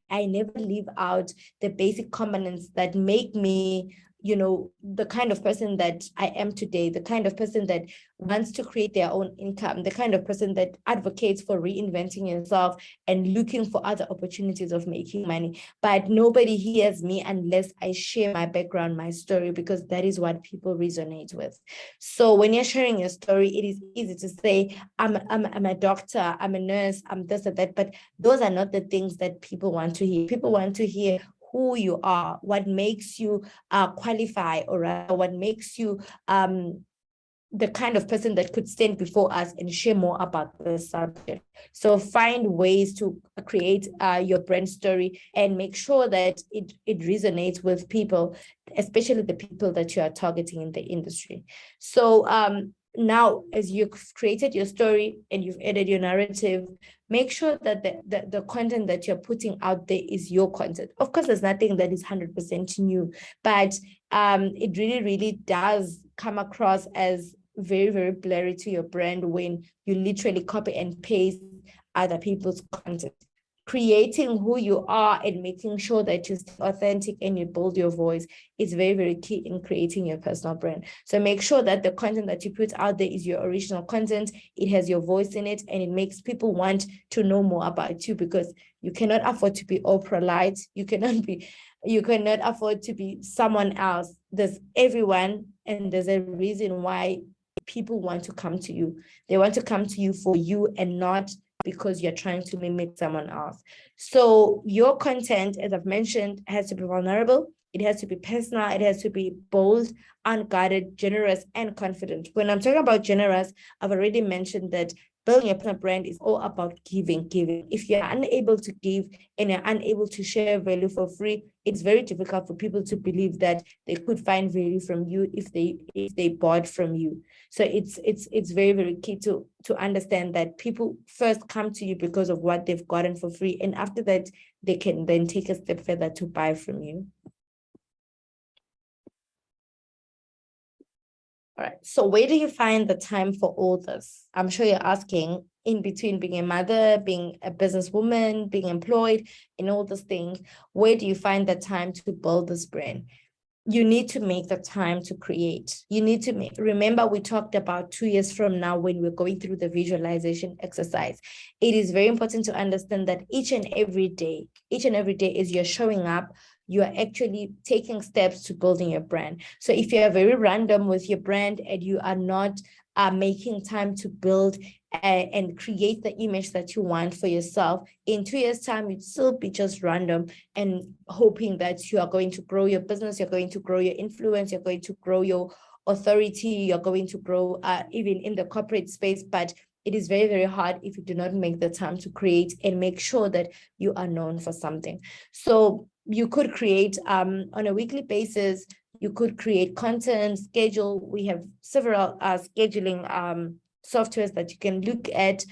B: never leave out the basic components that make me, the kind of person that I am today, the kind of person that wants to create their own income, the kind of person that advocates for reinventing yourself and looking for other opportunities of making money. But nobody hears me unless I share my background, my story, because that is what people resonate with. So when you're sharing your story, it is easy to say, I'm a doctor, I'm a nurse, I'm this or that, but those are not the things that people want to hear. People want to hear who you are, what makes you qualify, or rather what makes you the kind of person that could stand before us and share more about the subject. So find ways to create your brand story and make sure that it resonates with people, especially the people that you are targeting in the industry. So now, as you've created your story and you've added your narrative, make sure that the content that you're putting out there is your content. Of course, there's nothing that is 100% new, but it really, really does come across as very, very blurry to your brand when you literally copy and paste other people's content. Creating who you are and making sure that you're authentic and you build your voice is very, very key in creating your personal brand. So make sure that the content that you put out there is your original content. It has your voice in it, and it makes people want to know more about you, because you cannot afford to be Oprah Light. You cannot afford to be someone else. There's everyone, and there's a reason why people want to come to you. They want to come to you for you and not because you're trying to mimic someone else. So your content, as I've mentioned, has to be vulnerable. It has to be personal. It has to be bold, unguarded, generous, and confident. When I'm talking about generous, I've already mentioned that building a personal brand is all about giving. If you're unable to give and you're unable to share value for free, it's very difficult for people to believe that they could find value from you if they bought from you. So it's very, very key to understand that people first come to you because of what they've gotten for free, and after that they can then take a step further to buy from you. All right, so where do you find the time for all this? I'm sure you're asking, in between being a mother, being a businesswoman, being employed, and all those things, where do you find the time to build this brand? You need to make the time to create. You need to remember, we talked about 2 years from now when we're going through the visualization exercise. It is very important to understand that each and every day as you're showing up, you are actually taking steps to building your brand. So if you're very random with your brand and you are not making time to build and create the image that you want for yourself, in 2 years' time, you'd still be just random and hoping that you are going to grow your business, you're going to grow your influence, you're going to grow your authority, you're going to grow even in the corporate space. But it is very, very hard if you do not make the time to create and make sure that you are known for something. So you could create on a weekly basis, you could create content, schedule. We have several scheduling softwares that you can look at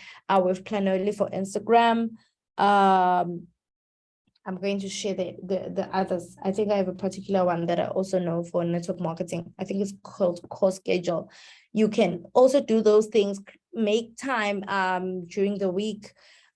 B: with Planoly for Instagram. I'm going to share the others. I think I have a particular one that I also know for network marketing. I think it's called CoSchedule. You can also do those things, make time during the week,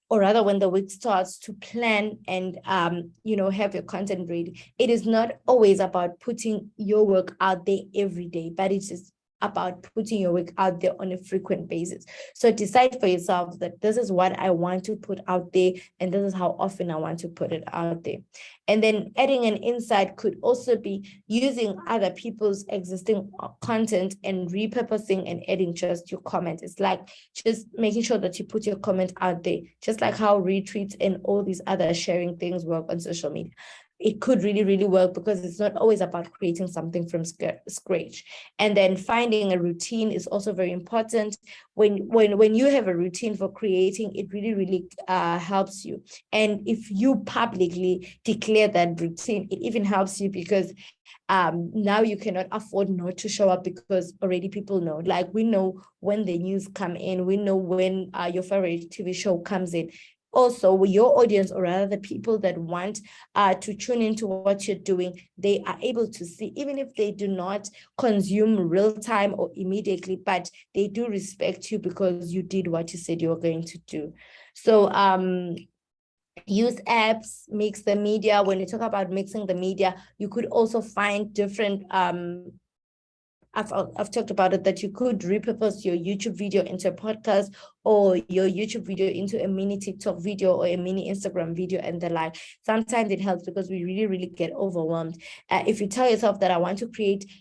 B: or rather when the week starts, to plan and have your content ready. It is not always about putting your work out there every day, but it is about putting your work out there on a frequent basis. So decide for yourself that this is what I want to put out there, and this is how often I want to put it out there. And then adding an insight could also be using other people's existing content and repurposing and adding just your comment. It's like just making sure that you put your comment out there, just like how retweets and all these other sharing things work on social media. It could really, really work because it's not always about creating something from scratch. And then finding a routine is also very important. When you have a routine for creating, it really, really helps you. And if you publicly declare that routine, it even helps you because now you cannot afford not to show up, because already people know. Like, we know when the news come in, we know when your favorite TV show comes in. Also, your audience, or rather the people that want to tune into what you're doing, they are able to see, even if they do not consume real time or immediately, but they do respect you because you did what you said you were going to do. So use apps, mix the media. When you talk about mixing the media, you could also find different I've talked about it, that you could repurpose your YouTube video into a podcast, or your YouTube video into a mini TikTok video or a mini Instagram video and the like. Sometimes it helps because we really get overwhelmed. If you tell yourself that I want to create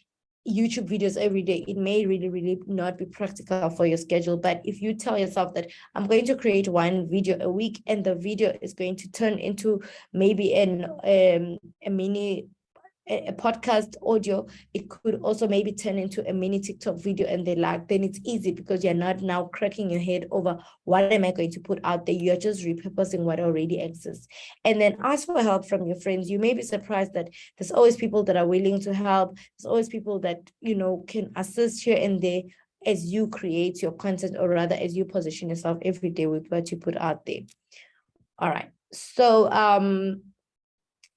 B: YouTube videos every day, it may really not be practical for your schedule. But if you tell yourself that I'm going to create one video a week, and the video is going to turn into maybe a mini podcast audio, it could also maybe turn into a mini TikTok video and the like, then it's easy because you're not now cracking your head over what am I going to put out there. You're just repurposing what already exists. And then ask for help from your friends. You may be surprised that there's always people that are willing to help. There's always people that, you know, can assist here and there as you create your content, or rather as you position yourself every day with what you put out there. All right. So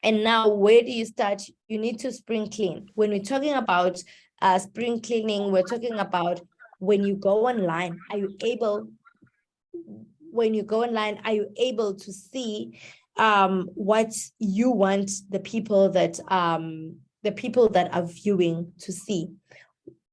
B: and now, where do you start? You need to spring clean. When we're talking about spring cleaning, we're talking about when you go online, are you able to see what you want the people that are viewing to see?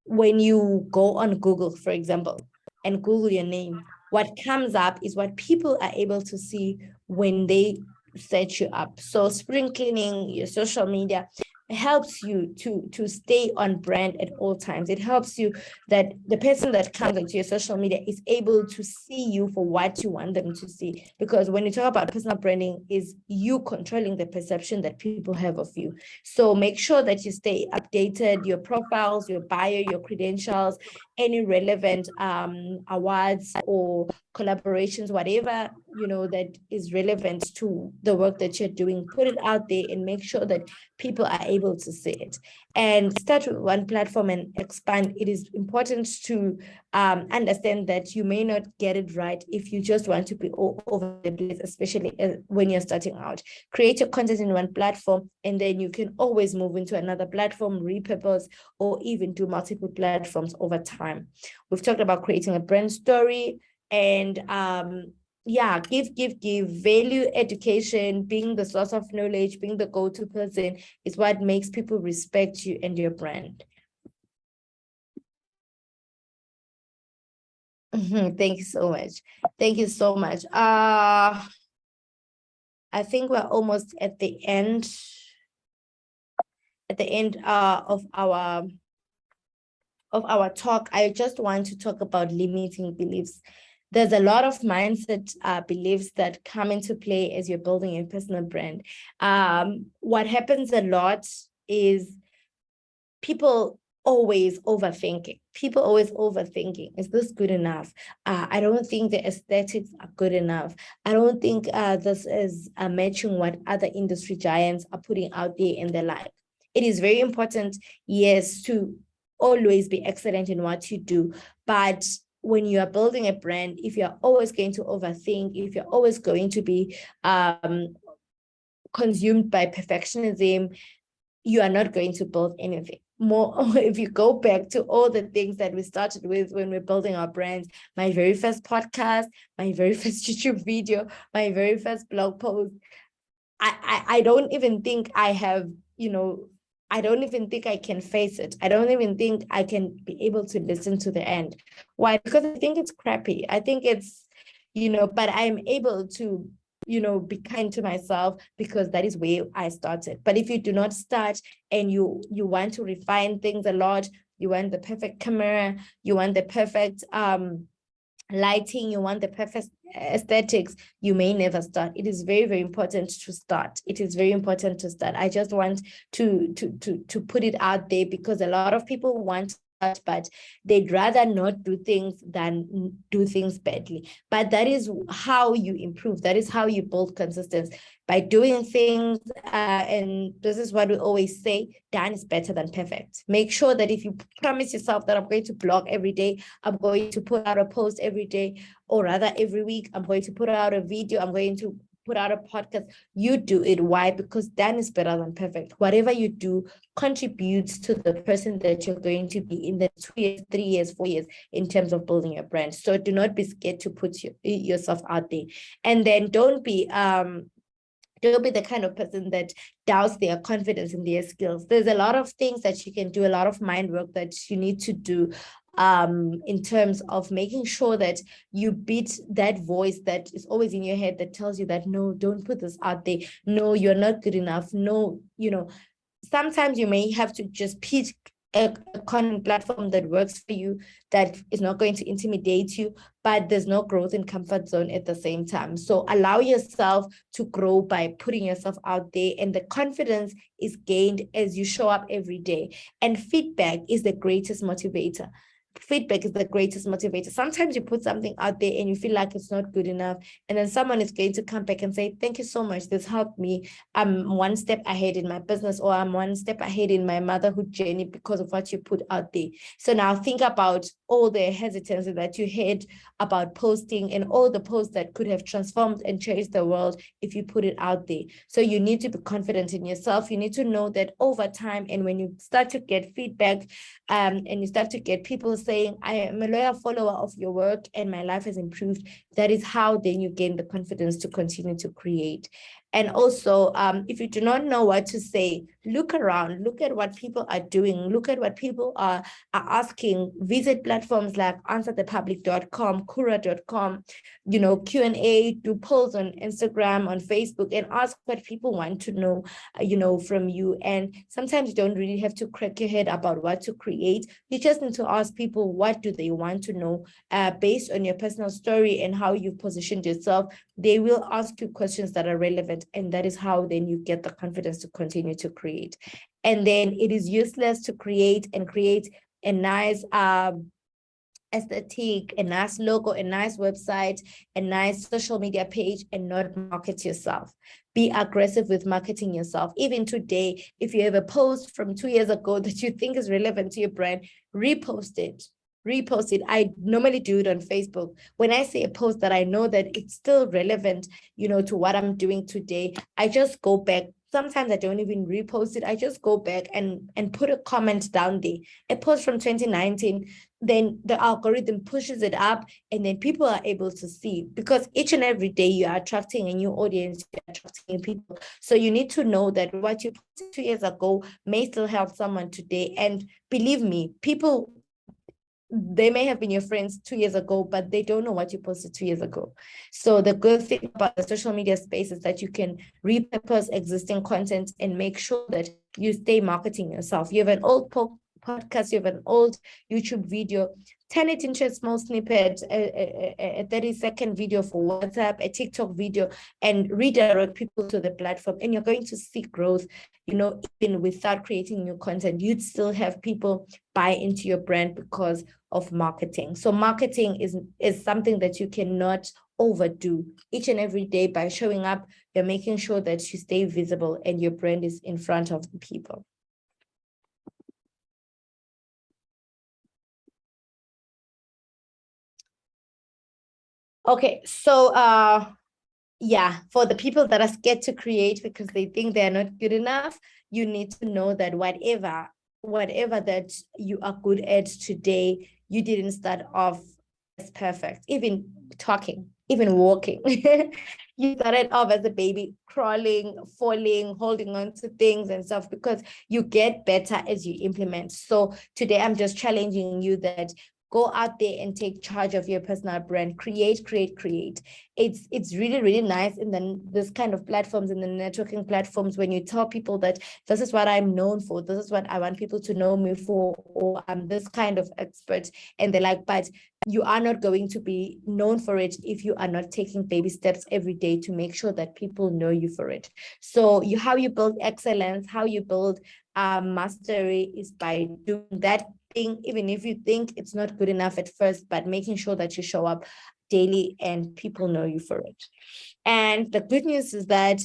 B: When you go on Google, for example, and Google your name, what comes up is what people are able to see when they set you up. So spring cleaning your social media helps you to stay on brand at all times. It helps you that the person that comes into your social media is able to see you for what you want them to see. Because when you talk about personal branding, is you controlling the perception that people have of you. So make sure that you stay updated, your profiles, your bio, your credentials, any relevant awards or collaborations, whatever, you know, that is relevant to the work that you're doing, put it out there and make sure that people are able to see it. And start with one platform and expand. It is important to understand that you may not get it right if you just want to be all over the place, especially when you're starting out. Create your content in one platform, and then you can always move into another platform, repurpose, or even do multiple platforms over time. We've talked about creating a brand story, and give value. Education, being the source of knowledge, being the go-to person is what makes people respect you and your brand. Thank you so much. Thank you so much. I think we're almost at the end of our talk. I just want to talk about limiting beliefs. There's a lot of mindset beliefs that come into play as you're building your personal brand. What happens a lot is people always overthinking. Is this good enough? I don't think the aesthetics are good enough. I don't think this is matching what other industry giants are putting out there and the like. It is very important, yes, to always be excellent in what you do, but when you are building a brand, if you're always going to overthink, if you're always going to be consumed by perfectionism, you are not going to build anything. More, if you go back to all the things that we started with when we're building our brands, my very first podcast, my very first YouTube video, my very first blog post, I don't even think I have, I don't even think I can face it. I don't even think I can be able to listen to the end. Why? Because I think it's crappy. I think it's, but I'm able to, be kind to myself because that is where I started. But if you do not start and you want to refine things a lot, you want the perfect camera, you want the perfect lighting, you want the perfect aesthetics, you may never start. It is very important to start. I just want to put it out there because a lot of people want to start, but they'd rather not do things than do things badly. But that is how you improve. That is how you build consistency, by doing things. And this is what we always say, done is better than perfect. Make sure that if you promise yourself that I'm going to blog every day, I'm going to put out a post every day, or rather every week, I'm going to put out a video, I'm going to put out a podcast, you do it. Why? Because done is better than perfect. Whatever you do contributes to the person that you're going to be in the 2 years, 3 years, 4 years in terms of building your brand. So do not be scared to put yourself out there. And then don't be Don't be the kind of person that doubts their confidence in their skills. There's a lot of things that you can do, a lot of mind work that you need to do in terms of making sure that you beat that voice that is always in your head that tells you that, no, don't put this out there. No, you're not good enough. No, sometimes you may have to just pick a content platform that works for you, that is not going to intimidate you, but there's no growth in comfort zone at the same time. So allow yourself to grow by putting yourself out there, and the confidence is gained as you show up every day. And feedback is the greatest motivator. Feedback is the greatest motivator. Sometimes you put something out there and you feel like it's not good enough, and then someone is going to come back and say, thank you so much, this helped me. I'm one step ahead in my business, or I'm one step ahead in my motherhood journey because of what you put out there. So now think about all the hesitancy that you had about posting, and all the posts that could have transformed and changed the world if you put it out there. So you need to be confident in yourself. You need to know that over time, and when you start to get feedback and you start to get people saying, I am a loyal follower of your work and my life has improved, that is how then you gain the confidence to continue to create. And also, if you do not know what to say, look around, look at what people are doing, look at what people are asking. Visit platforms like answerthepublic.com, Quora.com, Q&A, do polls on Instagram, on Facebook, and ask what people want to know, from you. And sometimes you don't really have to crack your head about what to create. You just need to ask people, what do they want to know based on your personal story and how you've positioned yourself. They will ask you questions that are relevant, and that is how then you get the confidence to continue to create. And then it is useless to create a nice aesthetic, a nice logo, a nice website, a nice social media page, and not market yourself. Be aggressive with marketing yourself. Even today, if you have a post from 2 years ago that you think is relevant to your brand, repost it. I normally do it on Facebook. When I see a post that I know that it's still relevant, to what I'm doing today, I just go back. Sometimes I don't even repost it. I just go back and put a comment down there. A post from 2019, then the algorithm pushes it up, and then people are able to see, because each and every day you are attracting a new audience, you're attracting people. So you need to know that what you posted 2 years ago may still help someone today. And believe me, people, they may have been your friends 2 years ago, but they don't know what you posted 2 years ago. So the good thing about the social media space is that you can repurpose existing content and make sure that you stay marketing yourself. You have an old podcast, you have an old YouTube video, turn it into a small snippet, a 30-second video for WhatsApp, a TikTok video, and redirect people to the platform. And you're going to see growth, even without creating new content. You'd still have people buy into your brand because of marketing. So marketing is something that you cannot overdo. Each and every day, by showing up, you're making sure that you stay visible and your brand is in front of the people. Okay, so for the people that are scared to create because they think they're not good enough, you need to know that whatever that you are good at today, you didn't start off as perfect. Even talking, even walking, you started off as a baby, crawling, falling, holding on to things and stuff, because you get better as you implement. So today I'm just challenging you that go out there and take charge of your personal brand. Create. It's really, really nice in this kind of platforms, in the networking platforms, when you tell people that this is what I'm known for, this is what I want people to know me for, or I'm this kind of expert. And they're like, but you are not going to be known for it if you are not taking baby steps every day to make sure that people know you for it. So how you build excellence, how you build mastery is by doing that thing, even if you think it's not good enough at first, but making sure that you show up daily and people know you for it. And the good news is that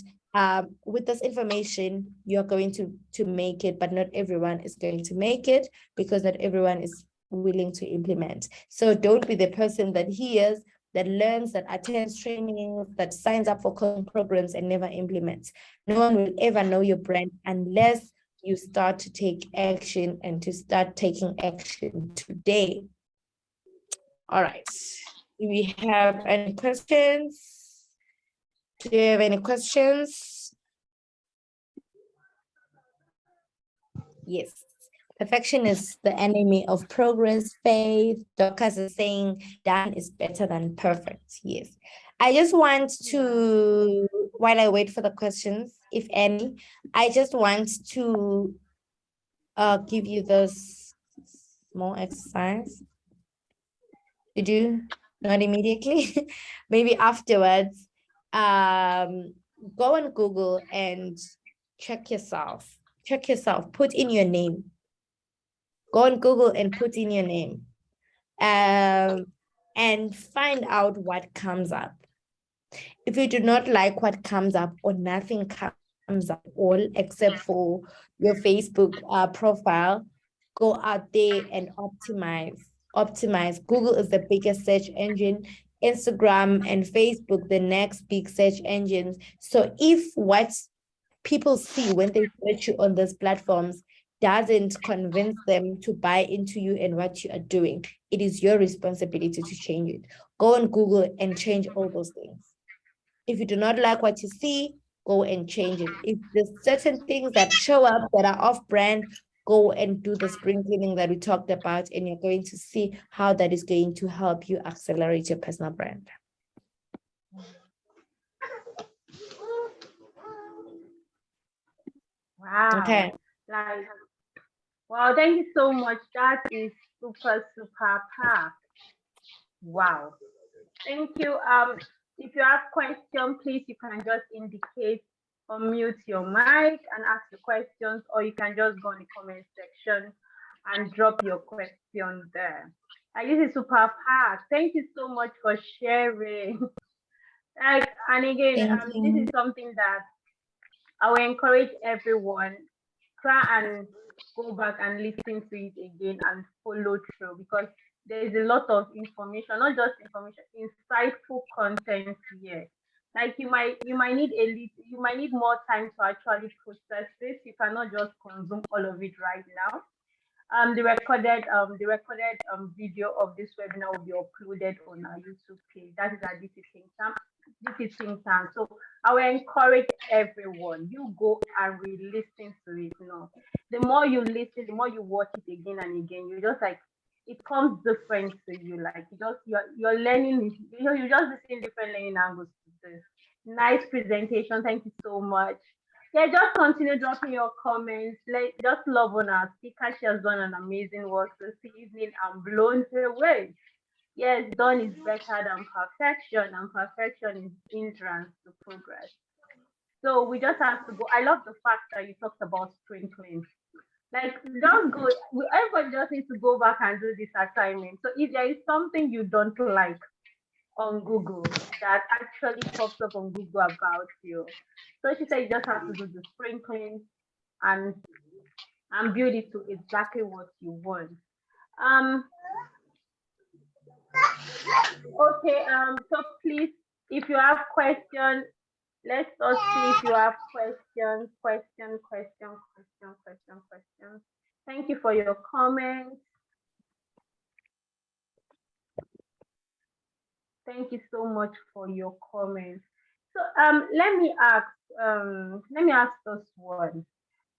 B: with this information, you're going to make it, but not everyone is going to make it, because not everyone is willing to implement. So don't be the person that hears, that learns, that attends trainings, that signs up for programs and never implements. No one will ever know your brand unless you start to take action, and to start taking action today. All right. Do we have any questions? Do you have any questions? Yes. Perfection is the enemy of progress, faith. Dorcas is saying done is better than perfect. Yes. I just want to, while I wait for the questions, if any, I just want to give you this small exercise to do, not immediately, maybe afterwards. Go on Google and check yourself. Check yourself, put in your name. Go on Google and put in your name. And find out what comes up. If you do not like what comes up or nothing comes up all except for your Facebook profile, go out there and optimize. Google is the biggest search engine, Instagram and Facebook the next big search engines. So if what people see when they search you on those platforms doesn't convince them to buy into you and what you are doing, it is your responsibility to change it. Go on Google and change all those things. If you do not like what you see, go and change it. If there's certain things that show up that are off brand, go and do the spring cleaning that we talked about, and you're going to see how that is going to help you accelerate your personal brand.
E: Wow.
B: Okay.
E: Like, wow, thank you so much. That is super packed. Wow. Thank you. If you have questions, please, you can just indicate, unmute your mic and ask the questions, or you can just go in the comment section and drop your question there. This is super packed. Thank you so much for sharing. And again, this is something that I will encourage everyone, try and go back and listen to it again and follow through, because there is a lot of information, not just information, insightful content here. Like you might need more time to actually process this. You cannot just consume all of it right now. The recorded video of this webinar will be uploaded on our YouTube page. That is at DC Think Tank. So I will encourage everyone, you go and re-listen to it. The more you listen, the more you watch it again and again, you just like, it comes different to you. Like you're learning, you just seeing different learning angles to this. Nice presentation. Thank you so much. Yeah, just continue dropping your comments. Just love on our speaker. She has done an amazing work this evening. I'm blown away. Yes, done is better than perfection, and perfection is hindrance to progress. So we just have to go. I love the fact that you talked about sprinkling. Like, don't go. Everybody just needs to go back and do this assignment. So if there is something you don't like on Google that actually pops up on Google about you, so she said you just have to do the sprinkling and build it to exactly what you want. Okay, so please, if you have questions, let's all see if you have questions. Thank you for your comments. Thank you so much for your comments. So let me ask this one.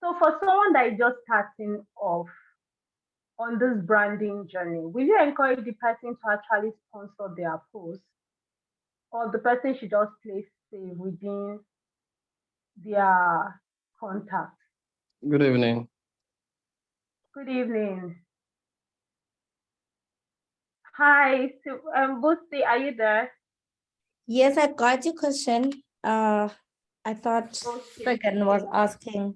E: So for someone that is just starting off on this branding journey, will you encourage the person to actually sponsor their post, or the person should just place save within their contact?
F: Good evening.
E: Good evening. Hi, so, Busti, are you there?
B: Yes, I got your question. I thought Friggin was asking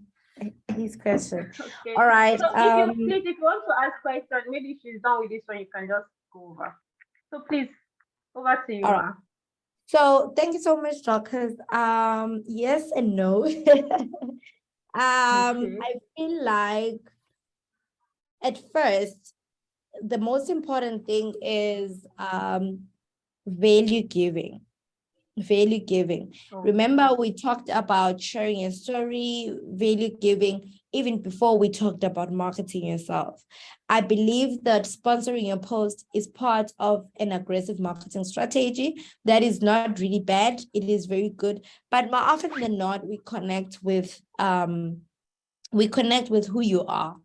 B: his question.
E: Okay.
B: All right.
E: So if you want to ask questions, maybe she's done with this one, you can just go over. So please, over to you.
B: All right. So thank you so much, Dorcas. Yes and no. I feel like at first, the most important thing is value giving. Remember, we talked about sharing a story, value giving, even before we talked about marketing yourself. I believe that sponsoring your post is part of an aggressive marketing strategy. That is not really bad. It is very good. But more often than not, we connect with who you are.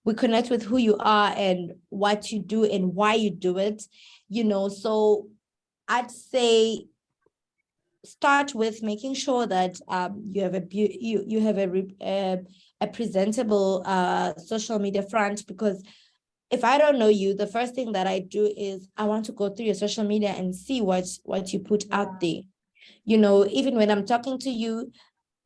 B: we connect with who you are and what you do and why you do it, you know. So I'd say start with making sure that you have you have a presentable social media front, because if I don't know you, the first thing that I do is I want to go through your social media and see what you put out there. You know, even when I'm talking to you,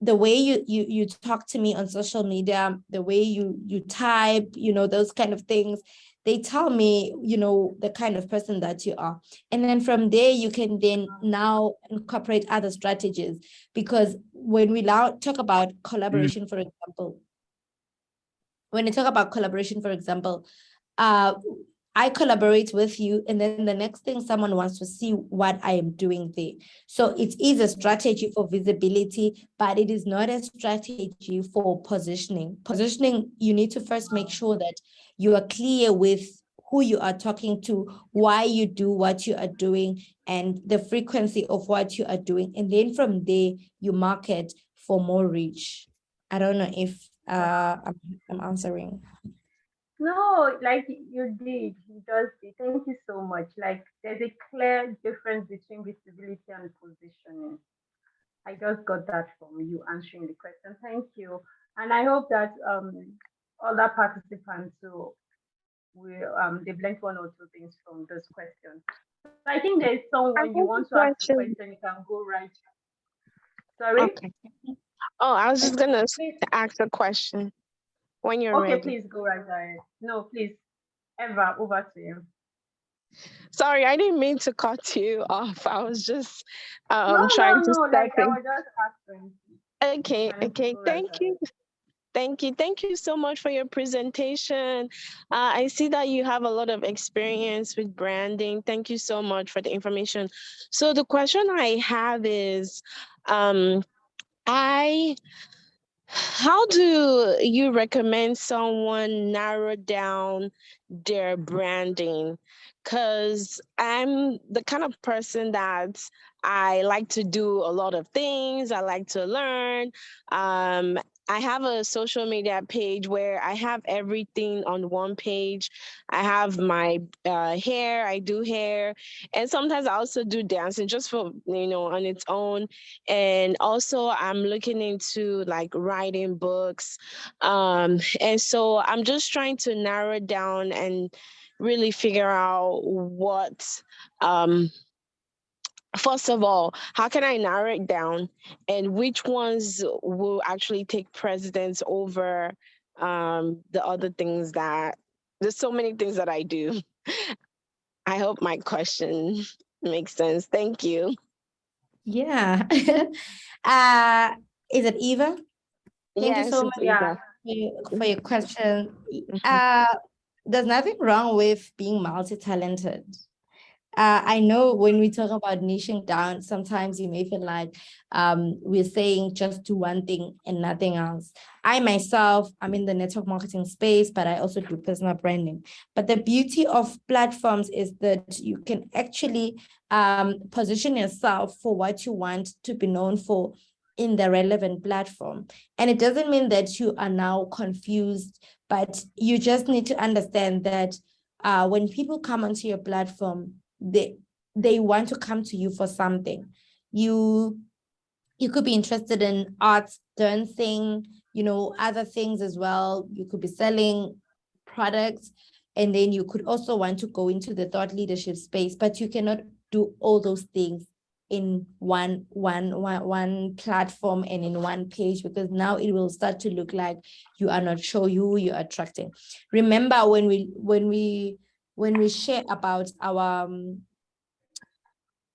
B: the way you talk to me on social media, the way you type, you know, those kind of things, they tell me, you know, the kind of person that you are. And then from there, you can then now incorporate other strategies, because when we now talk about collaboration, for example, I collaborate with you, and then the next thing someone wants to see what I am doing there. So it is a strategy for visibility, but it is not a strategy for positioning. Positioning, you need to first make sure that you are clear with who you are talking to, why you do what you are doing, and the frequency of what you are doing. And then from there, you market for more reach. I don't know if I'm answering.
E: No, like you did, you just did. Thank you so much. Like there's a clear difference between visibility and positioning. I just got that from you answering the question. Thank you. And I hope that other participants too will they've learned one or two things from this question. So I think there's
C: I
E: someone
C: have
E: you
C: a
E: want to ask the
C: question.
E: question, you can go right. Sorry?
C: Okay. Oh, I was just gonna
E: Please.
C: ask a question when you're
E: Okay,
C: ready.
E: please go right ahead. No, please. Eva, over to you.
C: Sorry, I didn't mean to cut you off. I was just
E: No,
C: trying to
E: like
C: step
E: I
C: in.
E: was just asking.
C: Okay,
E: Can
C: okay.
E: go right
C: Thank
E: ahead.
C: you. Thank you so much for your presentation. I see that you have a lot of experience with branding. Thank you so much for the information. So the question I have is, how do you recommend someone narrow down their branding? Because I'm the kind of person that I like to do a lot of things. I like to learn. I have a social media page where I have everything on one page. I have my hair, I do hair, and sometimes I also do dancing just for, on its own. And also I'm looking into like writing books. And so I'm just trying to narrow it down and really figure out what, first of all, how can I narrow it down, and which ones will actually take precedence over the other things that, there's so many things that I do. I hope my question makes sense. Thank you.
B: Yeah. Is it Eva? Thank you
C: Yes,
B: so
C: it's
B: much
E: Yeah.
C: Eva.
B: for your question. There's nothing wrong with being multi-talented. I know when we talk about niching down, sometimes you may feel like we're saying just do one thing and nothing else. I myself, I'm in the network marketing space, but I also do personal branding. But the beauty of platforms is that you can actually position yourself for what you want to be known for in the relevant platform. And it doesn't mean that you are now confused, but you just need to understand that when people come onto your platform, they want to come to you for something. You could be interested in arts, dancing, other things as well. You could be selling products, and then you could also want to go into the thought leadership space, but you cannot do all those things in one platform and in one page, because now it will start to look like you are not sure who you're attracting. Remember when we share about our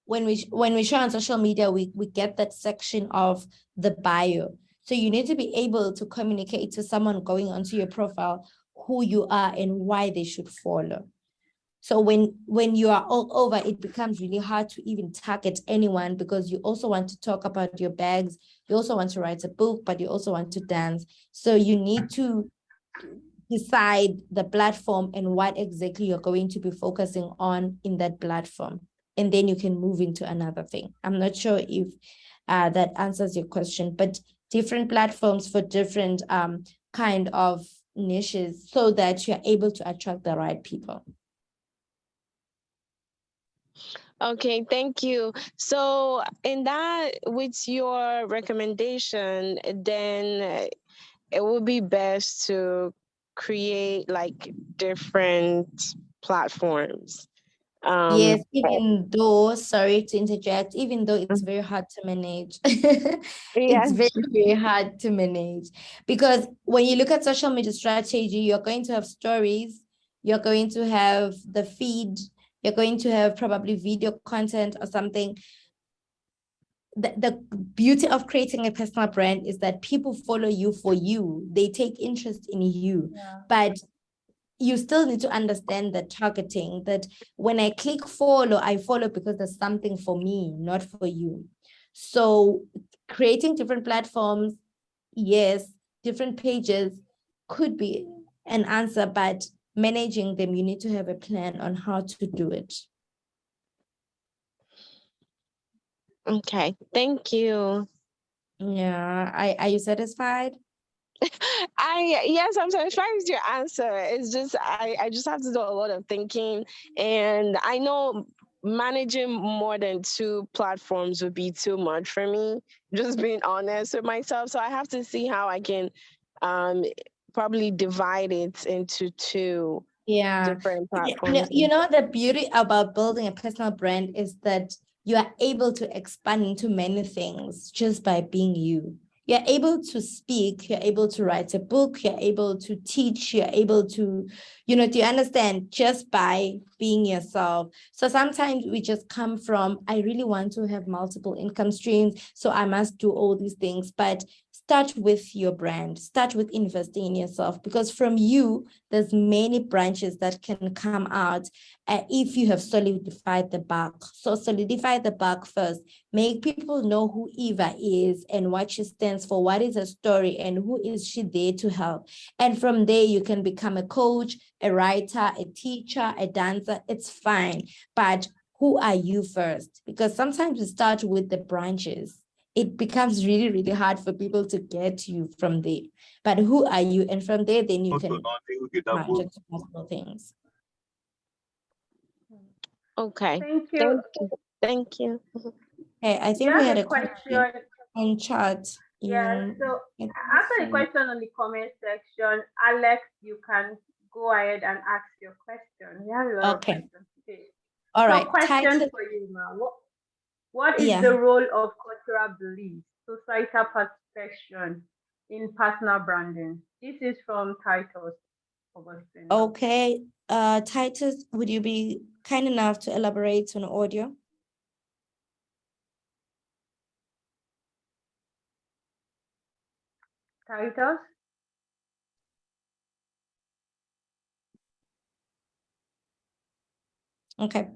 B: when we share on social media, we get that section of the bio. So you need to be able to communicate to someone going onto your profile who you are and why they should follow. So when you are all over, it becomes really hard to even target anyone, because you also want to talk about your bags, you also want to write a book, but you also want to dance. So you need to decide the platform and what exactly you're going to be focusing on in that platform. And then you can move into another thing. I'm not sure if that answers your question, but different platforms for different kind of niches so that you're able to attract the right people.
C: Okay, thank you. So in that, with your recommendation, then it would be best to create like different platforms.
B: Yes, even though, sorry to interject, even though it's very hard to manage. It's
C: Yes.
B: very, very hard to manage because when you look at social media strategy, you're going to have stories, you're going to have the feed, you're going to have probably video content or something. The beauty of creating a personal brand is that people follow you for you. They take interest in you, but you still need to understand the targeting, that when I click follow, I follow because there's something for me, not for you. So creating different platforms, yes, different pages could be an answer, but managing them, you need to have a plan on how to do it.
C: Okay, thank you.
B: Yeah, are you satisfied?
C: Yes, I'm satisfied with your answer. It's just I just have to do a lot of thinking, and I know managing more than 2 platforms would be too much for me, just being honest with myself. So I have to see how I can um probably divide it into 2
B: Yeah.
C: different
B: You
C: platforms.
B: know, the beauty about building a personal brand is that you are able to expand into many things just by being you. You're able to speak, you're able to write a book, you're able to teach, you're able to, do you understand, just by being yourself. So sometimes we just come from, I really want to have multiple income streams, so I must do all these things. But start with your brand, start with investing in yourself, because from you, there's many branches that can come out if you have solidified the back. So solidify the back first. Make people know who Eva is and what she stands for, what is her story, and who is she there to help. And from there, you can become a coach, a writer, a teacher, a dancer. It's fine. But who are you first? Because sometimes we start with the branches. It becomes really, really hard for people to get you from there. But who are you? And from there, then you can branch into multiple things.
C: Okay.
E: Thank you.
C: Thank you.
B: Okay, I
E: You
B: think we
E: have
B: had
E: a
B: a question in chat.
E: Yeah, so after the question on the comment section, Alex, you can go ahead and ask your question. We have a lot of
B: Okay.
E: questions today.
B: All
E: So
B: right.
E: question for you now. What is the role of cultural beliefs, societal perception in personal branding? This is from Titus Augustine.
B: Okay. Titus, would you be kind enough to elaborate on audio?
E: Titus?
B: Okay.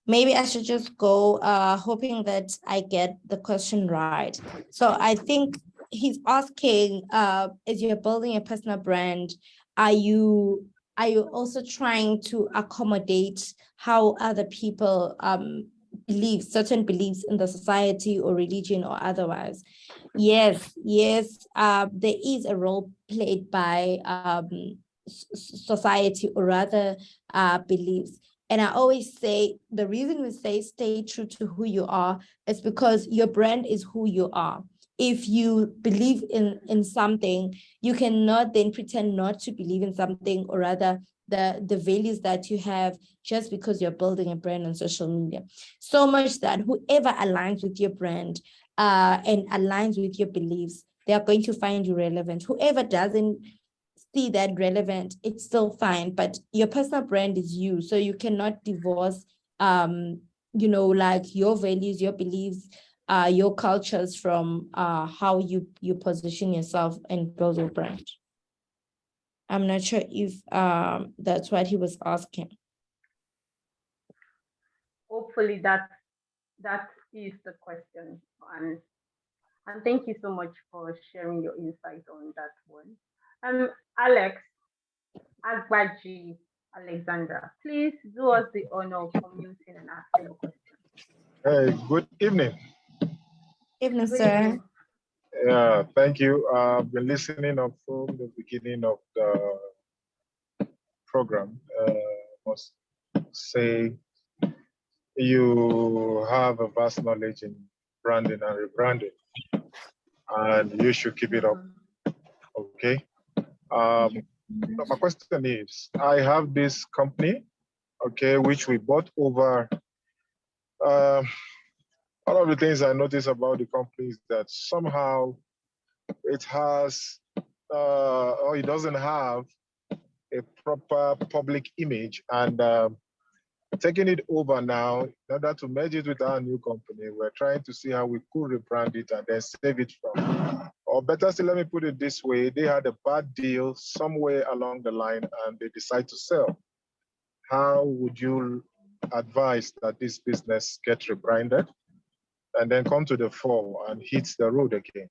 B: Maybe I should just go hoping that I get the question right. So I think he's asking, as you're building a personal brand, are you also trying to accommodate how other people believe certain beliefs in the society or religion or otherwise? Yes, there is a role played by society, or rather beliefs. And I always say, the reason we say stay true to who you are is because your brand is who you are. If you believe in something, you cannot then pretend not to believe in something, or rather the values that you have, just because you're building a brand on social media. So much that whoever aligns with your brand and aligns with your beliefs, they are going to find you relevant. Whoever doesn't see that relevant, it's still fine, but your personal brand is you, so you cannot divorce like your values, your beliefs, your cultures from how you position yourself and build your brand. I'm not sure if that's what he was asking.
E: Hopefully that is the question, and thank you so much for sharing your insight on that one. Alex Agbaji Alexandra, please do us the honor of commuting and asking your question.
F: Good evening.
B: Evening, sir.
F: Yeah, thank you. I've been listening up from the beginning of the program, must say you have a vast knowledge in branding and rebranding, and you should keep it up. Okay. So my question is, I have this company, okay, which we bought over. One of the things I notice about the company is that somehow it has, or it doesn't have a proper public image, and taking it over now in order to merge it with our new company. We're trying to see how we could rebrand it and then save it from, or better still, let me put it this way, they had a bad deal somewhere along the line and they decide to sell. How would you advise that this business get rebranded and then come to the fore and hit the road again?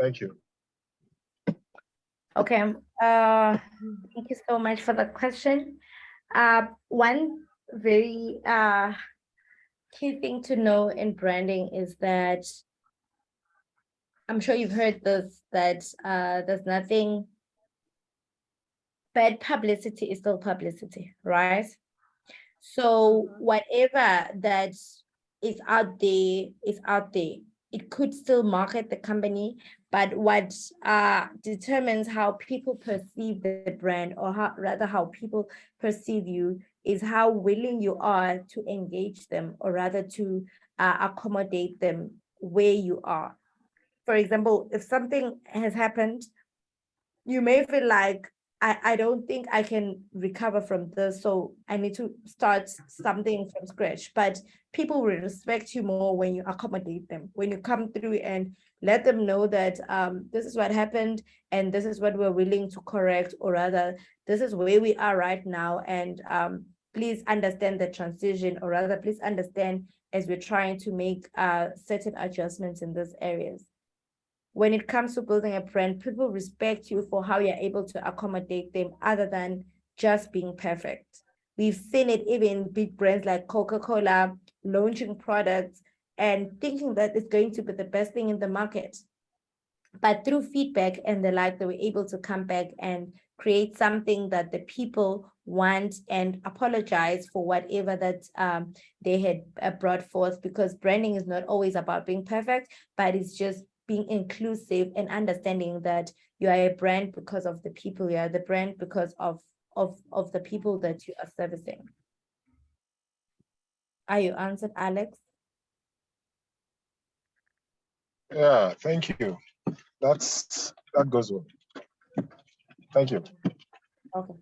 F: Thank you.
B: Okay, thank you so much for the question. One very key thing to know in branding is that, I'm sure you've heard this, that there's nothing, bad publicity is still publicity, right? So whatever that is out there is out there. It could still market the company, but what determines how people perceive the brand, or how people perceive you, is how willing you are to engage them, or rather to accommodate them where you are. For example, if something has happened, you may feel like, I don't think I can recover from this, so I need to start something from scratch. But people will respect you more when you accommodate them, when you come through and let them know that this is what happened and this is what we're willing to correct, or rather, this is where we are right now. And please understand the transition, or rather, please understand as we're trying to make certain adjustments in these areas. When it comes to building a brand, people respect you for how you're able to accommodate them, other than just being perfect. We've seen it even in big brands like Coca-Cola launching products and thinking that it's going to be the best thing in the market. But through feedback and the like, they were able to come back and create something that the people want, and apologize for whatever that they had brought forth, because branding is not always about being perfect, but it's just being inclusive and understanding that you are a brand because of the people. You are the brand because of the people that you are servicing. Are you answered, Alex?
F: Yeah, thank you. That goes well. Thank you.
B: Okay,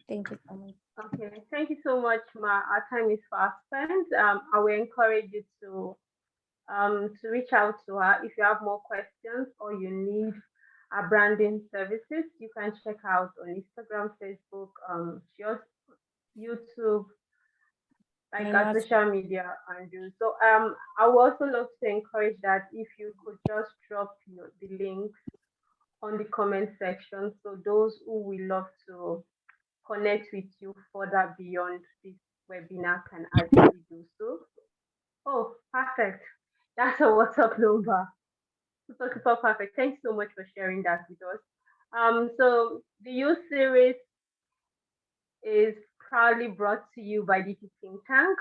B: thank you so much.
E: Okay, thank you so much, Ma. Our time is fast spent. I will encourage you to reach out to her if you have more questions or you need our branding services. You can check out on Instagram, Facebook, YouTube, like our social media and do. So I would also love to encourage that if you could just drop the links on the comment section, so those who will love to connect with you further beyond this webinar can actually do so. Oh, perfect. That's a WhatsApp number. Super, super perfect. Thanks so much for sharing that with us. So the youth series is proudly brought to you by DT Think Tank.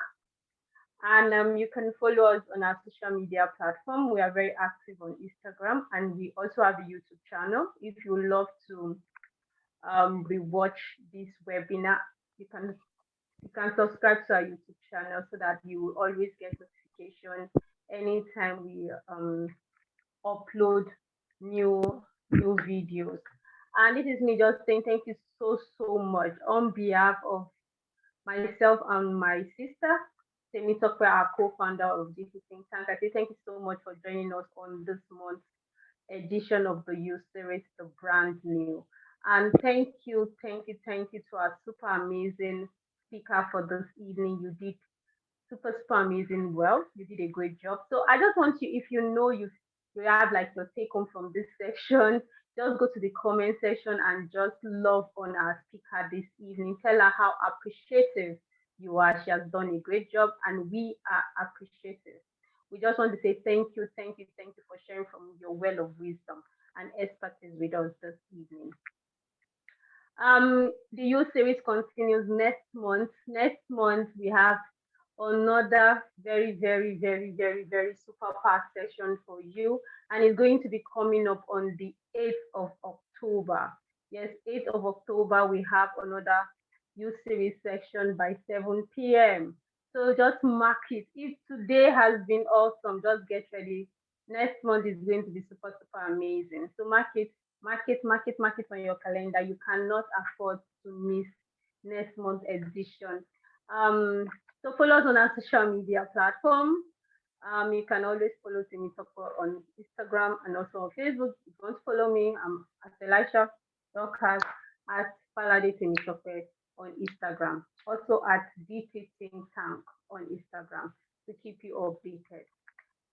E: And you can follow us on our social media platform. We are very active on Instagram, and we also have a YouTube channel. If you would love to rewatch this webinar, you can subscribe to our YouTube channel so that you will always get notification anytime we upload new videos. And it is me just saying thank you so much on behalf of myself and my sister, Temitope, our co-founder of DT Think Tank. I say thank you so much for joining us on this month's edition of the youth series, The Brand New. And thank you to our super amazing speaker for this evening. You did super amazing well. You did a great job. So I just want you, if you know you have like your take home from this section, just go to the comment section and just love on our speaker this evening. Tell her how appreciative you are. She has done a great job and we are appreciative. We just want to say thank you for sharing from your well of wisdom and expertise with us this evening. The youth series continues next month. Next month we have another very, very, very, very, very super packed session for you, and it's going to be coming up on the 8th of October. Yes, 8th of October we have another youth series session by 7 p.m. So just mark it. If today has been awesome, just get ready. Next month is going to be super, super amazing. So mark it, mark it, mark it, mark it on your calendar. You cannot afford to miss next month's edition. So follow us on our social media platform. You can always follow Temitope on Instagram and also on Facebook. If you want to follow me, I'm at Elisha Dorcas at Palade Temitope on Instagram. Also at DT Think Tank on Instagram to keep you updated.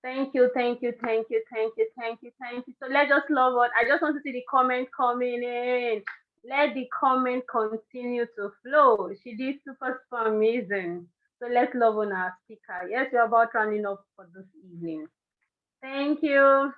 E: Thank you, thank you, thank you, thank you, thank you, thank you. So let's just love on. I just want to see the comment coming in. Let the comment continue to flow. She did super, super amazing. So let's love on our speaker. Yes, we're about rounding up for this evening. Thank you.